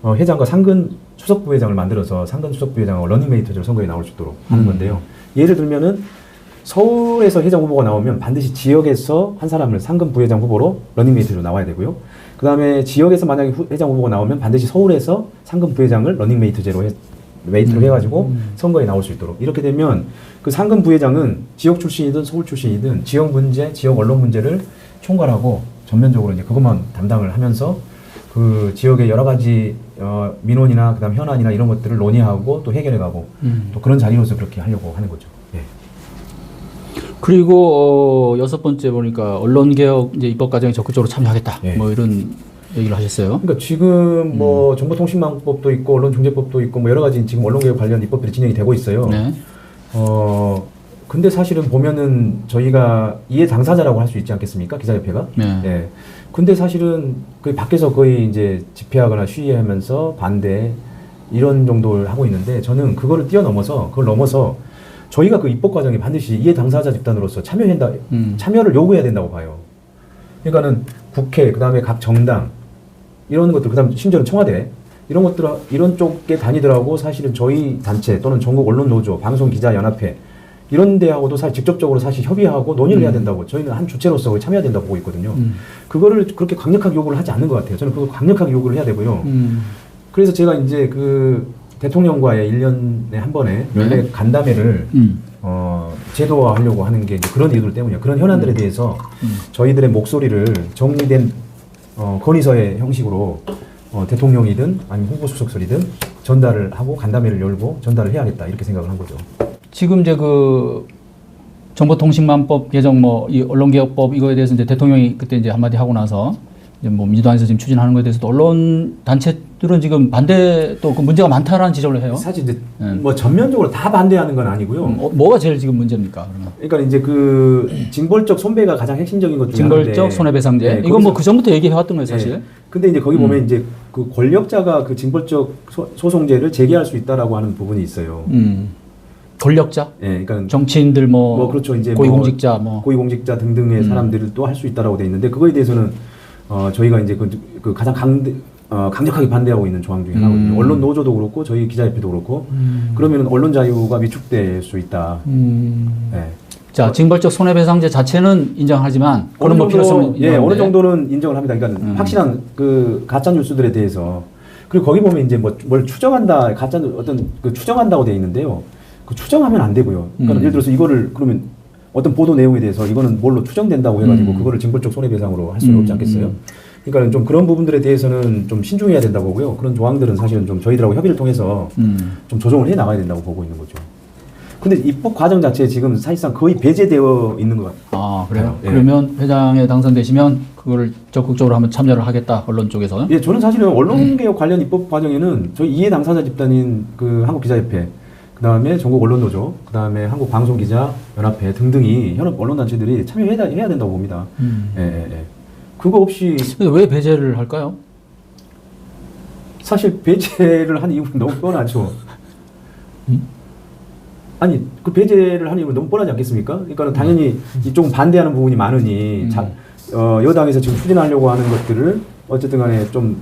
회장과 상근 수석 부회장을 만들어서 상근 수석 부회장하고 런닝메이트제로 선거에 나올 수 있도록 하는 건데요. 예를 들면은 서울에서 회장 후보가 나오면 반드시 지역에서 한 사람을 상근 부회장 후보로 런닝메이트로 나와야 되고요. 그 다음에 지역에서 만약에 회장 후보가 나오면 반드시 서울에서 상근 부회장을 런닝메이트제로 메이트로 해가지고 선거에 나올 수 있도록. 이렇게 되면 그 상근 부회장은 지역 출신이든 서울 출신이든 지역 문제, 지역 언론 문제를 총괄하고 전면적으로 이제 그것만 담당을 하면서 그 지역의 여러 가지 민원이나 그다음 현안이나 이런 것들을 논의하고 또 해결해가고 또 그런 자리로서 그렇게 하려고 하는 거죠. 예. 그리고 여섯 번째 보니까 언론개혁 이제 입법 과정에 적극적으로 참여하겠다. 예. 뭐 이런 얘기를 하셨어요. 그러니까 지금 뭐 정보통신망법도 있고 언론중재법도 있고 뭐 여러 가지 지금 언론개혁 관련 입법들이 진행이 되고 있어요. 네. 근데 사실은 보면은 저희가 이해 당사자라고 할 수 있지 않겠습니까? 기자협회가. 네. 예. 근데 사실은 그 밖에서 거의 이제 집회하거나 시위하면서 반대 이런 정도를 하고 있는데 저는 그거를 뛰어넘어서 그걸 넘어서 저희가 그 입법 과정에 반드시 이해 당사자 집단으로서 참여를 요구해야 된다고 봐요. 그러니까는 국회, 그다음에 각 정당 이런 것들, 그다음 심지어는 청와대 이런 것들 이런 쪽에 다니더라고 사실은 저희 단체 또는 전국 언론 노조, 방송 기자 연합회 이런 데하고도 사실 직접적으로 사실 협의하고 논의를 해야 된다고 저희는 한 주체로서 거기 참여해야 된다고 보고 있거든요. 그거를 그렇게 강력하게 요구를 하지 않는 것 같아요. 저는 그거 강력하게 요구를 해야 되고요. 그래서 제가 이제 그 대통령과의 1년에 한 번에 연례 간담회를 제도화하려고 하는 게 이제 그런 이유들 때문이에요. 그런 현안들에 대해서 저희들의 목소리를 정리된 건의서의 형식으로 대통령이든 아니면 홍보수석실이든 전달을 하고 간담회를 열고 전달을 해야겠다 이렇게 생각을 한 거죠. 지금 이제 그 정보통신망법 개정 뭐 이 언론개혁법 이거에 대해서 이제 대통령이 그때 이제 한마디 하고 나서 이제 뭐 민주당에서 지금 추진하는 거에 대해서도 언론 단체들은 지금 반대 또 그 문제가 많다라는 지적을 해요. 사실 이제 뭐 전면적으로 다 반대하는 건 아니고요. 뭐가 제일 지금 문제입니까? 그러면? 그러니까 이제 그 징벌적 손배가 가장 핵심적인 것 중에 징벌적 손해배상제. 네, 이건 뭐 그 전부터 얘기해왔던 거예요, 사실. 네. 근데 이제 거기 보면 이제 그 권력자가 그 징벌적 소송제를 제기할 수 있다라고 하는 부분이 있어요. 권력자, 예, 그러니까 정치인들 뭐 그렇죠. 이제 고위공직자 뭐 고위공직자 등등의 사람들도 할 수 있다라고 돼 있는데 그거에 대해서는 저희가 이제 그 가장 강력하게 반대하고 있는 조항 중에 하나거든요. 언론 노조도 그렇고 저희 기자협회도 그렇고 그러면 언론 자유가 위축될 수 있다. 예. 자, 징벌적 손해배상제 자체는 인정하지만 그런 뭐 필요성은 어느 정도는 인정을 합니다. 그러니까 확실한 그 가짜 뉴스들에 대해서 그리고 거기 보면 이제 뭘 추정한다, 가짜 어떤 그 추정한다고 돼 있는데요. 그 추정하면 안 되고요. 그러니까 예를 들어서 이거를 그러면 어떤 보도 내용에 대해서 이거는 뭘로 추정된다고 해가지고 그거를 징벌적 손해배상으로 할 수는 없지 않겠어요? 그러니까 좀 그런 부분들에 대해서는 좀 신중해야 된다고 보고요. 그런 조항들은 사실은 좀 저희들하고 협의를 통해서 좀 조정을 해 나가야 된다고 보고 있는 거죠. 근데 입법 과정 자체에 지금 사실상 거의 배제되어 있는 것 같아요. 아, 그래요? 예. 그러면 회장에 당선되시면 그거를 적극적으로 한번 참여를 하겠다, 언론 쪽에서. 예, 저는 사실은 언론개혁 관련 입법 과정에는 저희 이해 당사자 집단인 그 한국기자협회, 그 다음에 전국 언론노조, 그 다음에 한국방송기자연합회 등등이 현업 언론단체들이 참여해야 된다고 봅니다. 예. 그거 없이. 근데 왜 배제를 할까요? 사실 배제를 한 이유는 너무 뻔하죠. 아니, 그 배제를 한 이유는 너무 뻔하지 않겠습니까? 그러니까 당연히 이쪽은 반대하는 부분이 많으니, 여당에서 지금 추진하려고 하는 것들을 어쨌든 간에 좀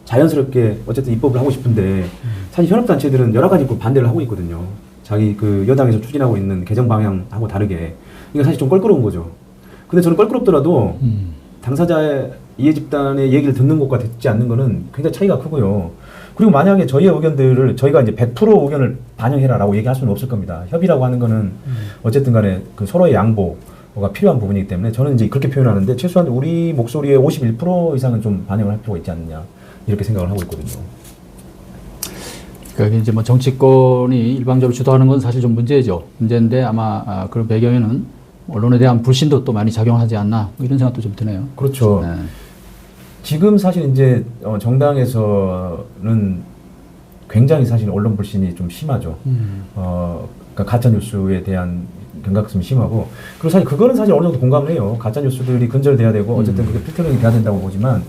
자연스럽게 어쨌든 입법을 하고 싶은데 사실 현업단체들은 여러 가지 반대를 하고 있거든요. 자기 그 여당에서 추진하고 있는 개정 방향하고 다르게. 그러니까 사실 좀 껄끄러운 거죠. 근데 저는 껄끄럽더라도 당사자의 이해 집단의 얘기를 듣는 것과 듣지 않는 거는 굉장히 차이가 크고요. 그리고 만약에 저희의 의견들을 저희가 이제 100% 의견을 반영해라라고 얘기할 수는 없을 겁니다. 협의라고 하는 거는 어쨌든 간에 그 서로의 양보가 필요한 부분이기 때문에 저는 이제 그렇게 표현하는데 최소한 우리 목소리의 51% 이상은 좀 반영을 할 필요가 있지 않느냐. 이렇게 생각을 하고 있거든요. 그러니까 이제 뭐 정치권이 일방적으로 주도하는 건 사실 좀 문제인데 아마 그런 배경에는 언론에 대한 불신도 또 많이 작용하지 않나 이런 생각도 좀 드네요. 그렇죠. 네. 지금 사실 이제 정당에서는 굉장히 사실 언론 불신이 좀 심하죠. 그러니까 가짜 뉴스에 대한 경각심이 심하고 그리고 사실 그거는 사실 어느 정도 공감을 해요. 가짜 뉴스들이 근절돼야 되고 어쨌든 그게 필터링이 돼야 된다고 보지만.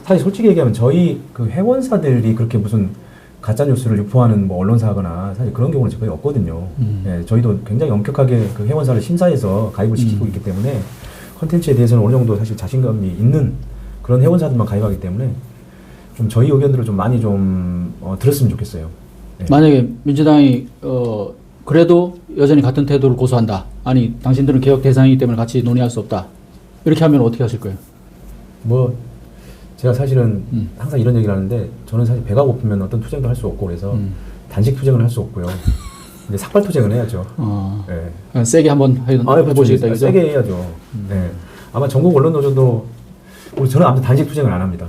사실 솔직히 얘기하면 저희 그 회원사들이 그렇게 무슨 가짜 뉴스를 유포하는 뭐 언론사거나 사실 그런 경우는 거의 없거든요. 예, 저희도 굉장히 엄격하게 그 회원사를 심사해서 가입을 시키고 있기 때문에 컨텐츠에 대해서는 어느 정도 사실 자신감이 있는 그런 회원사들만 가입하기 때문에 좀 저희 의견들을 좀 많이 좀 들었으면 좋겠어요. 예. 만약에 민주당이 그래도 여전히 같은 태도를 고수한다. 아니 당신들은 개혁 대상이기 때문에 같이 논의할 수 없다. 이렇게 하면 어떻게 하실 거예요? 뭐 제가 사실은 항상 이런 얘기를 하는데 저는 사실 배가 고프면 어떤 투쟁도 할 수 없고 그래서 단식 투쟁을 할 수 없고요. 이제 삭발 투쟁을 해야죠. 네. 세게 한번 해보시겠다. 그죠? 세게 해야죠. 네. 아마 전국 언론노조도 저는 아무튼 단식 투쟁을 안 합니다.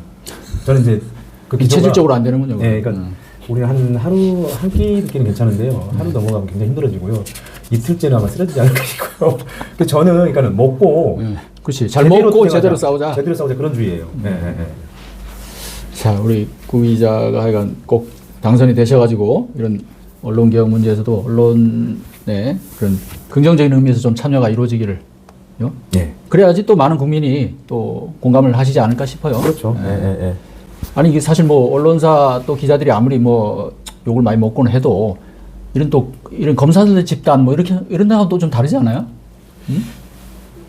저는 이제 그 체질적으로 안 되는군요. 네, 그러니까 우리 하루 한 끼 듣기는 괜찮은데요. 하루 넘어가면 굉장히 힘들어지고요. 이틀째는 아마 쓰러지지 않을까 싶고요. 그래서 저는 그러니까는 먹고 그렇지. 잘 먹고 투쟁하자. 제대로 싸우자. 제대로 싸우자 그런 주의예요. 네. 자, 우리 구 기자가 하여간 꼭 당선이 되셔가지고 이런 언론개혁 문제에서도 언론의 그런 긍정적인 의미에서 좀 참여가 이루어지기를. 네. 그래야지 또 많은 국민이 또 공감을 하시지 않을까 싶어요. 그렇죠. 네. 아니 이게 사실 뭐 언론사 또 기자들이 아무리 뭐 욕을 많이 먹고는 해도 이런 검사들 집단 뭐 이렇게 이런 데하고 또 좀 다르지 않아요?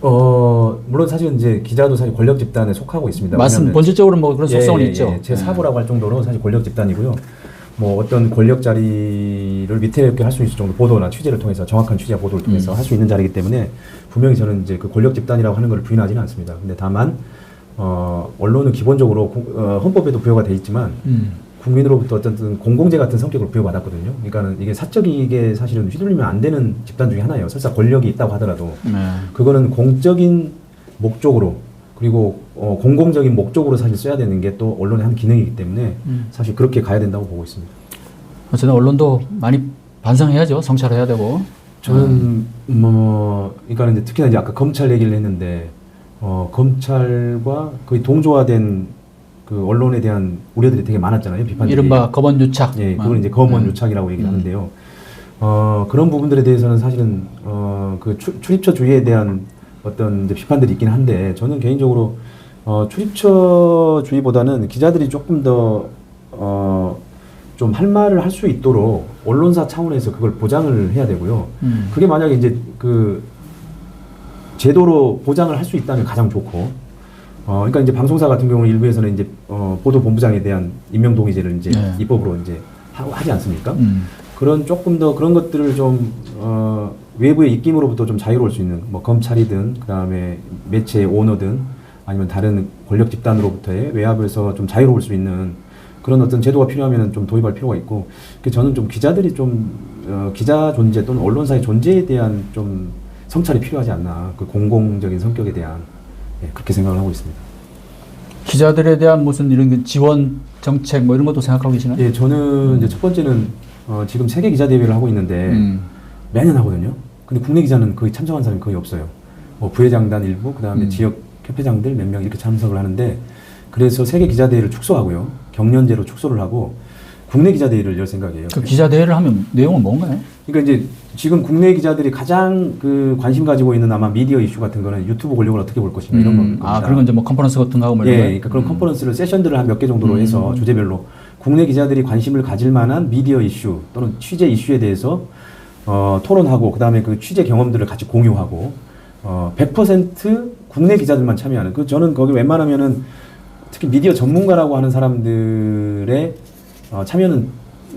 물론 사실 이제 기자도 사실 권력 집단에 속하고 있습니다. 맞습니다. 본질적으로 뭐 그런 속성은 있죠. 제 사고라고 할 정도로 사실 권력 집단이고요. 뭐 어떤 권력 자리를 위태롭게 할 수 있을 정도 보도나 취재를 통해서 정확한 취재와 보도를 통해서 할 수 있는 자리이기 때문에 분명히 저는 이제 그 권력 집단이라고 하는 것을 부인하지는 않습니다. 근데 다만 언론은 기본적으로 헌법에도 부여가 돼 있지만 국민으로부터 어떤 공공재 같은 성격을 부여받았거든요. 그러니까는 이게 사적 이익에 사실은 휘둘리면 안 되는 집단 중에 하나예요. 설사 권력이 있다고 하더라도 그거는 공적인 목적으로 그리고 공공적인 목적으로 사실 써야 되는 게 또 언론의 한 기능이기 때문에 사실 그렇게 가야 된다고 보고 있습니다. 어쨌든 언론도 많이 반성해야죠. 성찰해야 되고. 저는 그러니까 이제 특히나 이제 아까 검찰 얘기를 했는데 검찰과 거의 동조화된 그 언론에 대한 우려들이 되게 많았잖아요. 비판들이. 이른바 검언 유착. 예, 그걸 이제 검언 유착이라고 얘기를 하는데요. 그런 부분들에 대해서는 사실은 그 출입처주의에 대한 어떤 이제 비판들이 있긴 한데 저는 개인적으로 출입처주의보다는 기자들이 조금 더 좀 할 말을 할 수 있도록 언론사 차원에서 그걸 보장을 해야 되고요. 그게 만약에 이제 그 제도로 보장을 할 수 있다면 가장 좋고, 그러니까 이제 방송사 같은 경우는 일부에서는 이제 보도본부장에 대한 임명 동의제를 이제 입법으로 이제 하지 않습니까? 그런 조금 더 그런 것들을 좀 외부의 입김으로부터 좀 자유로울 수 있는 뭐 검찰이든 그다음에 매체의 오너든 아니면 다른 권력 집단으로부터의 외압에서 좀 자유로울 수 있는 그런 어떤 제도가 필요하면 좀 도입할 필요가 있고, 저는 좀 기자들이 좀 기자 존재 또는 언론사의 존재에 대한 좀 성찰이 필요하지 않나, 그 공공적인 성격에 대한 그렇게 생각을 하고 있습니다. 기자들에 대한 무슨 이런 지원 정책 뭐 이런 것도 생각하고 계시나요? 예, 저는 이제 첫 번째는 지금 세계 기자 대회를 하고 있는데 매년 하거든요. 근데 국내 기자는 거의 참석한 사람이 거의 없어요. 뭐 부회장단 일부, 그다음에 지역 협회장들 몇 명 이렇게 참석을 하는데, 그래서 세계 기자 대회를 축소하고요, 경년제로 축소를 하고 국내 기자 대회를 열 생각이에요. 그 기자 대회를 하면 내용은 뭔가요? 그러니까 이제 지금 국내 기자들이 가장 그 관심 가지고 있는 아마 미디어 이슈 같은 거는 유튜브 권력을 어떻게 볼 것인가 이런 겁니다. 아, 그런 건 이제 뭐 컨퍼런스 같은 거 하고 뭐 예, 그러니까 그런 컨퍼런스를 세션들을 한 몇 개 정도로 해서 주제별로 국내 기자들이 관심을 가질 만한 미디어 이슈 또는 취재 이슈에 대해서 토론하고 그다음에 그 취재 경험들을 같이 공유하고 100% 국내 기자들만 참여하는, 그 저는 거기 웬만하면은 특히 미디어 전문가라고 하는 사람들의 참여는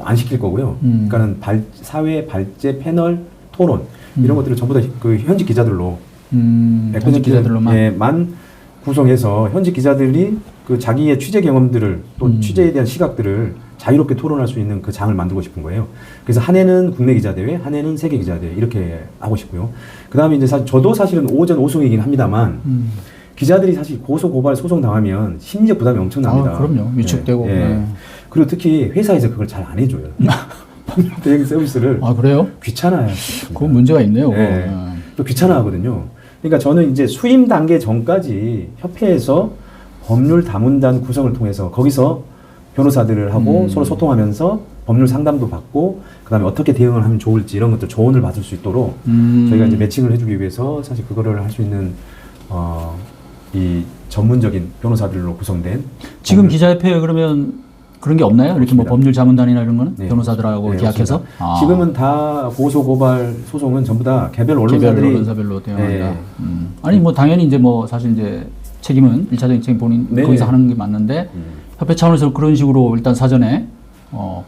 안 시킬 거고요. 그러니까는 사회 발제 패널 토론 이런 것들을 전부 다 그 현직 기자들로 100% 기자들로만 만 구성해서 현직 기자들이 그 자기의 취재 경험들을 또 취재에 대한 시각들을 자유롭게 토론할 수 있는 그 장을 만들고 싶은 거예요. 그래서 한 해는 국내 기자대회, 한 해는 세계 기자대회 이렇게 하고 싶고요. 그 다음에 이제 저도 사실은 오전 오송이긴 합니다만 기자들이 사실 고소 고발 소송 당하면 심리적 부담이 엄청납니다. 아, 그럼요. 위축되고. 그리고 특히 회사에서 그걸 잘 안 해줘요. 법률 대행 서비스를. 아, 그래요? 귀찮아요. 그건 문제가 있네요. 또 귀찮아하거든요. 그러니까 저는 이제 수임 단계 전까지 협회에서 법률 다문단 구성을 통해서 거기서 변호사들을 하고 서로 소통하면서 법률 상담도 받고 그다음에 어떻게 대응을 하면 좋을지 이런 것들 조언을 받을 수 있도록 저희가 이제 매칭을 해주기 위해서 사실 그거를 할 수 있는 이 전문적인 변호사들로 구성된 지금 기자협회에 그러면 그런 게 없나요? 이렇게 뭐 없습니다. 법률 자문단이나 이런 거는 네. 변호사들하고 네, 계약해서? 지금은 다 고소 고발 소송은 전부 다 개별 언론사들이 언론사별로 대응한다. 아니 뭐 당연히 이제 뭐 사실 이제 책임은 1차적인 책임 본인 거기서 하는 게 맞는데 협회 차원에서 그런 식으로 일단 사전에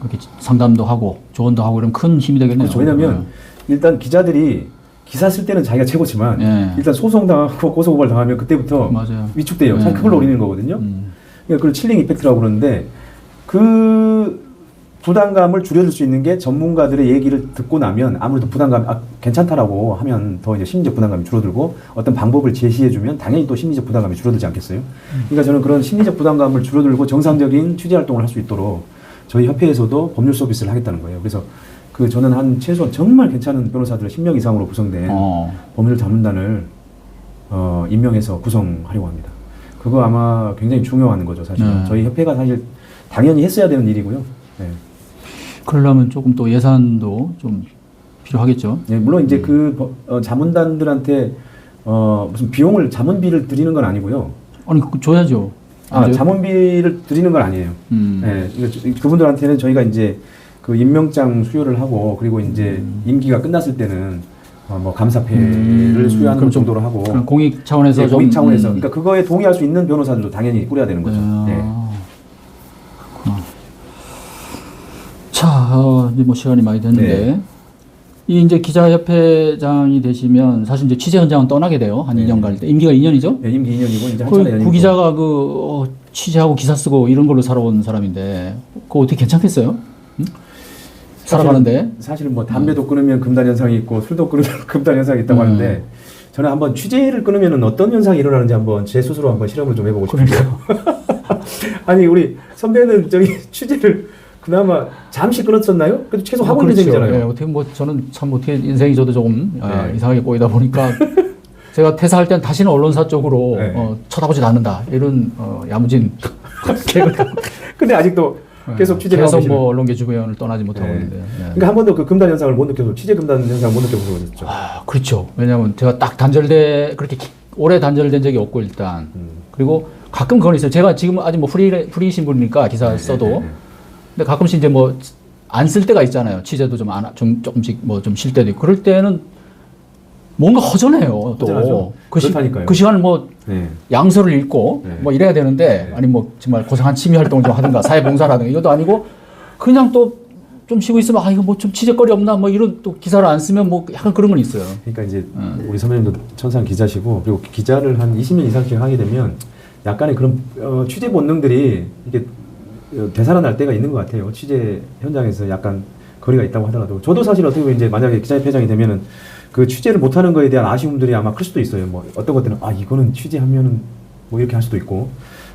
그렇게 상담도 하고 조언도 하고 이러면 큰 힘이 되겠네요. 그렇죠. 왜냐하면 일단 기자들이 기사 쓸 때는 자기가 최고지만 일단 소송 당하고 고소 고발 당하면 그때부터 맞아요. 위축돼요. 사실 그걸 노리는 거거든요. 그러니까 그걸 칠링 이펙트라고 그러는데 그 부담감을 줄여줄 수 있는 게 전문가들의 얘기를 듣고 나면 아무래도 부담감 괜찮다라고 하면 더 이제 심리적 부담감이 줄어들고 어떤 방법을 제시해주면 당연히 또 심리적 부담감이 줄어들지 않겠어요? 그러니까 저는 그런 심리적 부담감을 줄어들고 정상적인 취재 활동을 할 수 있도록 저희 협회에서도 법률 서비스를 하겠다는 거예요. 그래서 그 저는 한 최소한 정말 괜찮은 변호사들 10명 이상으로 구성된 법률 자문단을 임명해서 구성하려고 합니다. 그거 아마 굉장히 중요한 거죠, 사실. 저희 협회가 사실 당연히 했어야 되는 일이고요. 네. 그러려면 조금 또 예산도 좀 필요하겠죠. 네, 물론 이제 자문단들한테 무슨 비용을 자문비를 드리는 건 아니고요. 아니 줘야죠. 자문비를 드리는 건 아니에요. 네, 그분들한테는 저희가 이제 그 임명장 수여를 하고 그리고 이제 임기가 끝났을 때는 뭐 감사패를 수여하는 정도로 하고 공익 차원에서 네, 공익 차원에서 그러니까 그거에 동의할 수 있는 변호사들도 당연히 꾸려야 되는 거죠. 네. 그렇구나. 자, 이제 뭐 시간이 많이 됐는데 네. 이 이제 기자협회장이 되시면 사실 이제 취재 현장은 떠나게 돼요. 한 2년 갈 때. 임기가 2년이죠? 네, 임기 2년이고 이제 한 차례 연임이고. 구 기자가 취재하고 기사 쓰고 이런 걸로 살아온 사람인데 그거 어떻게 괜찮겠어요? 응? 살아가는데 사실은 뭐 담배도 끊으면 금단 현상이 있고 술도 끊으면 금단 현상이 있다고 하는데 저는 한번 취재를 끊으면은 어떤 현상이 일어나는지 한번 제 스스로 한번 실험을 좀 해보고 싶어요. 아니 우리 선배는 저기 취재를 그나마 잠시 끊었었나요? 그래도 최소 하고 있는 셈이잖아요. 네, 어떻게 뭐 저는 참 어떻게 인생이 저도 조금 네. 이상하게 꼬이다 보니까 제가 퇴사할 때는 다시는 언론사 쪽으로 네. 쳐다보지 않는다 이런 야무진 계획을. 근데 아직도 계속 취재를 하고 계속 계시는. 뭐 언론계 주변을 떠나지 못하고 네. 있는데. 네. 그러니까 한 번도 그 금단 현상을 못 느껴서 취재 금단 현상을 못 느껴서 그랬죠. 그렇죠. 왜냐하면 제가 딱 그렇게 오래 단절된 적이 없고 일단 그리고 가끔 그건 있어요. 제가 지금 아직 뭐 프리신 분이니까 기사 써도. 근데 가끔씩 이제 뭐 안 쓸 때가 있잖아요. 취재도 조금씩 뭐 좀 쉴 때도 있고. 그럴 때는 뭔가 허전해요. 또 그 시간을 뭐 양서를 읽고 뭐 이래야 되는데 아니 뭐 정말 고상한 취미 활동을 좀 하든가 사회봉사를 하든가 이것도 아니고 그냥 또 좀 쉬고 있으면 이거 뭐 좀 취재거리 없나 뭐 이런 또 기사를 안 쓰면 뭐 약간 그런 건 있어요. 그러니까 이제 우리 선배님도 천상 기자시고 그리고 기자를 한 20년 이상씩 하게 되면 약간의 그런 취재 본능들이 이게 되살아날 때가 있는 것 같아요. 취재 현장에서 약간 거리가 있다고 하더라도 저도 사실 어떻게 보면 이제 만약에 기자협회장이 되면은 그 취재를 못하는 거에 대한 아쉬움들이 아마 클 수도 있어요. 뭐 어떤 것들은 이거는 취재하면은 뭐 이렇게 할 수도 있고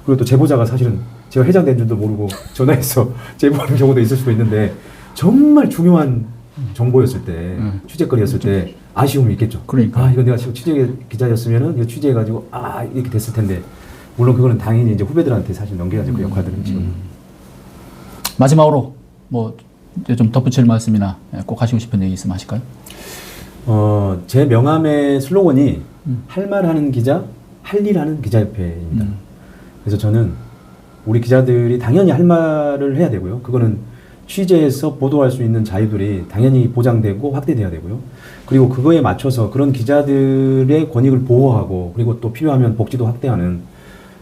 그리고 또 제보자가 사실은 제가 회장된 줄도 모르고 전화해서 제보하는 경우도 있을 수도 있는데 정말 중요한 정보였을 때 취재거리였을 때 아쉬움이 있겠죠. 그러니까 이건 내가 지금 취재 기자였으면은 이거 취재해가지고 이렇게 됐을 텐데 물론 그거는 당연히 이제 후배들한테 사실 넘겨야죠. 그 역할들은 지금. 마지막으로 뭐 좀 덧붙일 말씀이나 꼭 하시고 싶은 얘기 있으면 하실까요? 제 명함의 슬로건이 할 말 하는 기자, 할 일 하는 기자협회입니다. 그래서 저는 우리 기자들이 당연히 할 말을 해야 되고요. 그거는 취재해서 보도할 수 있는 자유들이 당연히 보장되고 확대돼야 되고요. 그리고 그거에 맞춰서 그런 기자들의 권익을 보호하고 그리고 또 필요하면 복지도 확대하는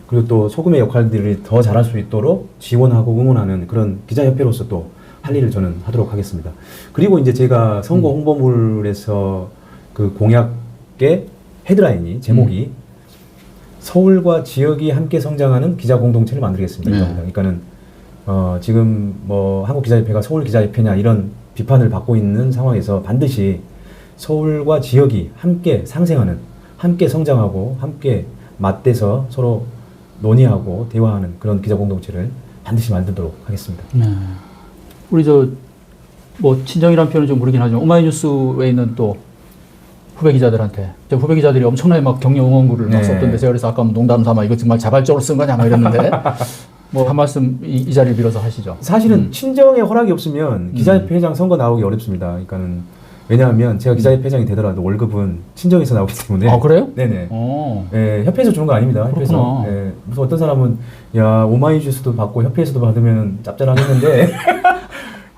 그리고 또 소금의 역할들을 더 잘할 수 있도록 지원하고 응원하는 그런 기자협회로서 또 할 일을 저는 하도록 하겠습니다. 그리고 이제 제가 선거 홍보물에서 그 공약의 헤드라인이 제목이 서울과 지역이 함께 성장하는 기자 공동체를 만들겠습니다. 그러니까는 지금 뭐 한국 기자협회가 서울 기자협회냐 이런 비판을 받고 있는 상황에서 반드시 서울과 지역이 함께 상생하는, 함께 성장하고 함께 맞대서 서로 논의하고 대화하는 그런 기자 공동체를 반드시 만들도록 하겠습니다. 우리 뭐 친정이라는 표현은 좀 모르긴 하지만 오마이뉴스에 있는 또 후배 기자들한테 후배 기자들이 엄청나게 막 격려 응원글을 막 썼던데 제가 그래서 아까 농담 삼아 이거 정말 자발적으로 쓴 거냐 막 이랬는데 뭐 한 말씀 이 자리를 빌어서 하시죠. 사실은 친정의 허락이 없으면 기자협회장 선거 나오기 어렵습니다. 그러니까는 왜냐하면 제가 기자협회장이 되더라도 월급은 친정에서 나오기 때문에. 그래요? 네네. 예, 협회에서 주는 거 아닙니다. 협회에서. 예, 무슨 어떤 사람은 오마이뉴스도 받고 협회에서도 받으면 짭짤하겠는데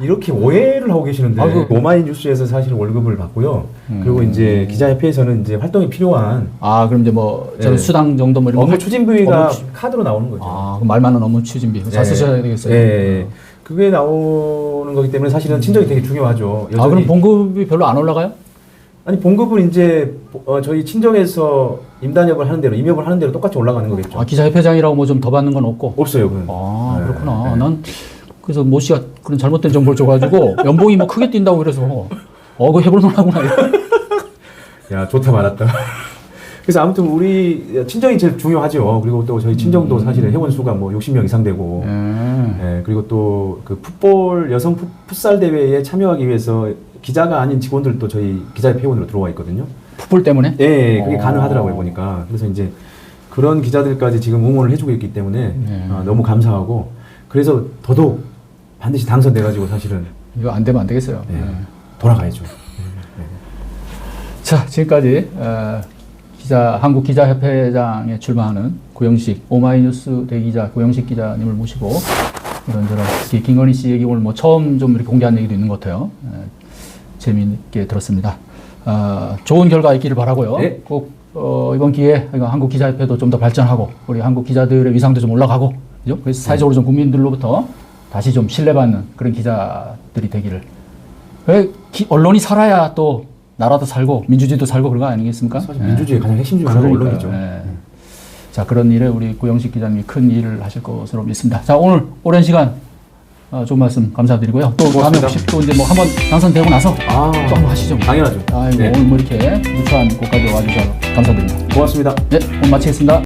이렇게 오해를 하고 계시는데 오마이뉴스에서 사실 월급을 받고요. 그리고 이제 기자협회에서는 이제 활동이 필요한 그럼 이제 뭐 저는 수당 정도 뭐 이런 업무 추진비가 카드로 나오는 거죠. 그럼 말 많은 업무 추진비 잘 쓰셔야 되겠어요. 예. 그게 나오는 거기 때문에 사실은 친정이 되게 중요하죠. 그럼 봉급이 별로 안 올라가요? 아니 봉급은 이제 저희 친정에서 임단협을 하는 대로 임협을 하는 대로 똑같이 올라가는 거겠죠. 기자협회장이라고 뭐 좀 더 받는 건 없고? 없어요. 그렇구나. 난 그래서 모 씨가 그런 잘못된 정보를 줘가지고 연봉이 뭐 크게 뛴다고 그래서 그거 해볼 만하구나. 야 좋다 말았다. 그래서 아무튼 우리 친정이 제일 중요하죠. 그리고 또 저희 친정도 사실은 회원 수가 뭐 60명 이상 되고, 예, 그리고 또 그 풋볼 여성 풋살 대회에 참여하기 위해서 기자가 아닌 직원들도 저희 기자협회 회원으로 들어와 있거든요. 풋볼 때문에? 예, 그게 가능하더라고요 보니까. 그래서 이제 그런 기자들까지 지금 응원을 해주고 있기 때문에 너무 감사하고, 그래서 더더욱 반드시 당선돼가지고 사실은 이거 안 되면 안 되겠어요. 예, 돌아가야죠. 자, 지금까지 한국 기자협회장에 출마하는 구영식 오마이뉴스 대기자 구영식 기자님을 모시고 이런저런 특히 김건희 씨 얘기 오늘 뭐 처음 좀 이렇게 공개한 얘기도 있는 것 같아요. 재미있게 들었습니다. 좋은 결과 있기를 바라고요. 네. 꼭 이번 기회에 한국 기자협회도 좀 더 발전하고 우리 한국 기자들의 위상도 좀 올라가고, 그죠? 그래서 사회적으로 좀 국민들로부터 다시 좀 신뢰받는 그런 기자들이 되기를. 언론이 살아야 또 나라도 살고 민주주의도 살고 그런 거 아니겠습니까? 사실 민주주의의 가장 핵심 중에 하나가 그러니까요. 언론이죠. 예. 자, 그런 일에 우리 구영식 기자님이 큰 일을 하실 것으로 믿습니다. 자, 오늘 오랜 시간 좋은 말씀 감사드리고요. 또 다음에 고맙습니다. 혹시 또 이제 뭐 한번 당선되고 나서 또 한번 하시죠. 당연하죠. 아이고, 네. 오늘 뭐 이렇게 유쾌한 곳까지 와주셔서 감사드립니다. 고맙습니다. 네, 오늘 마치겠습니다.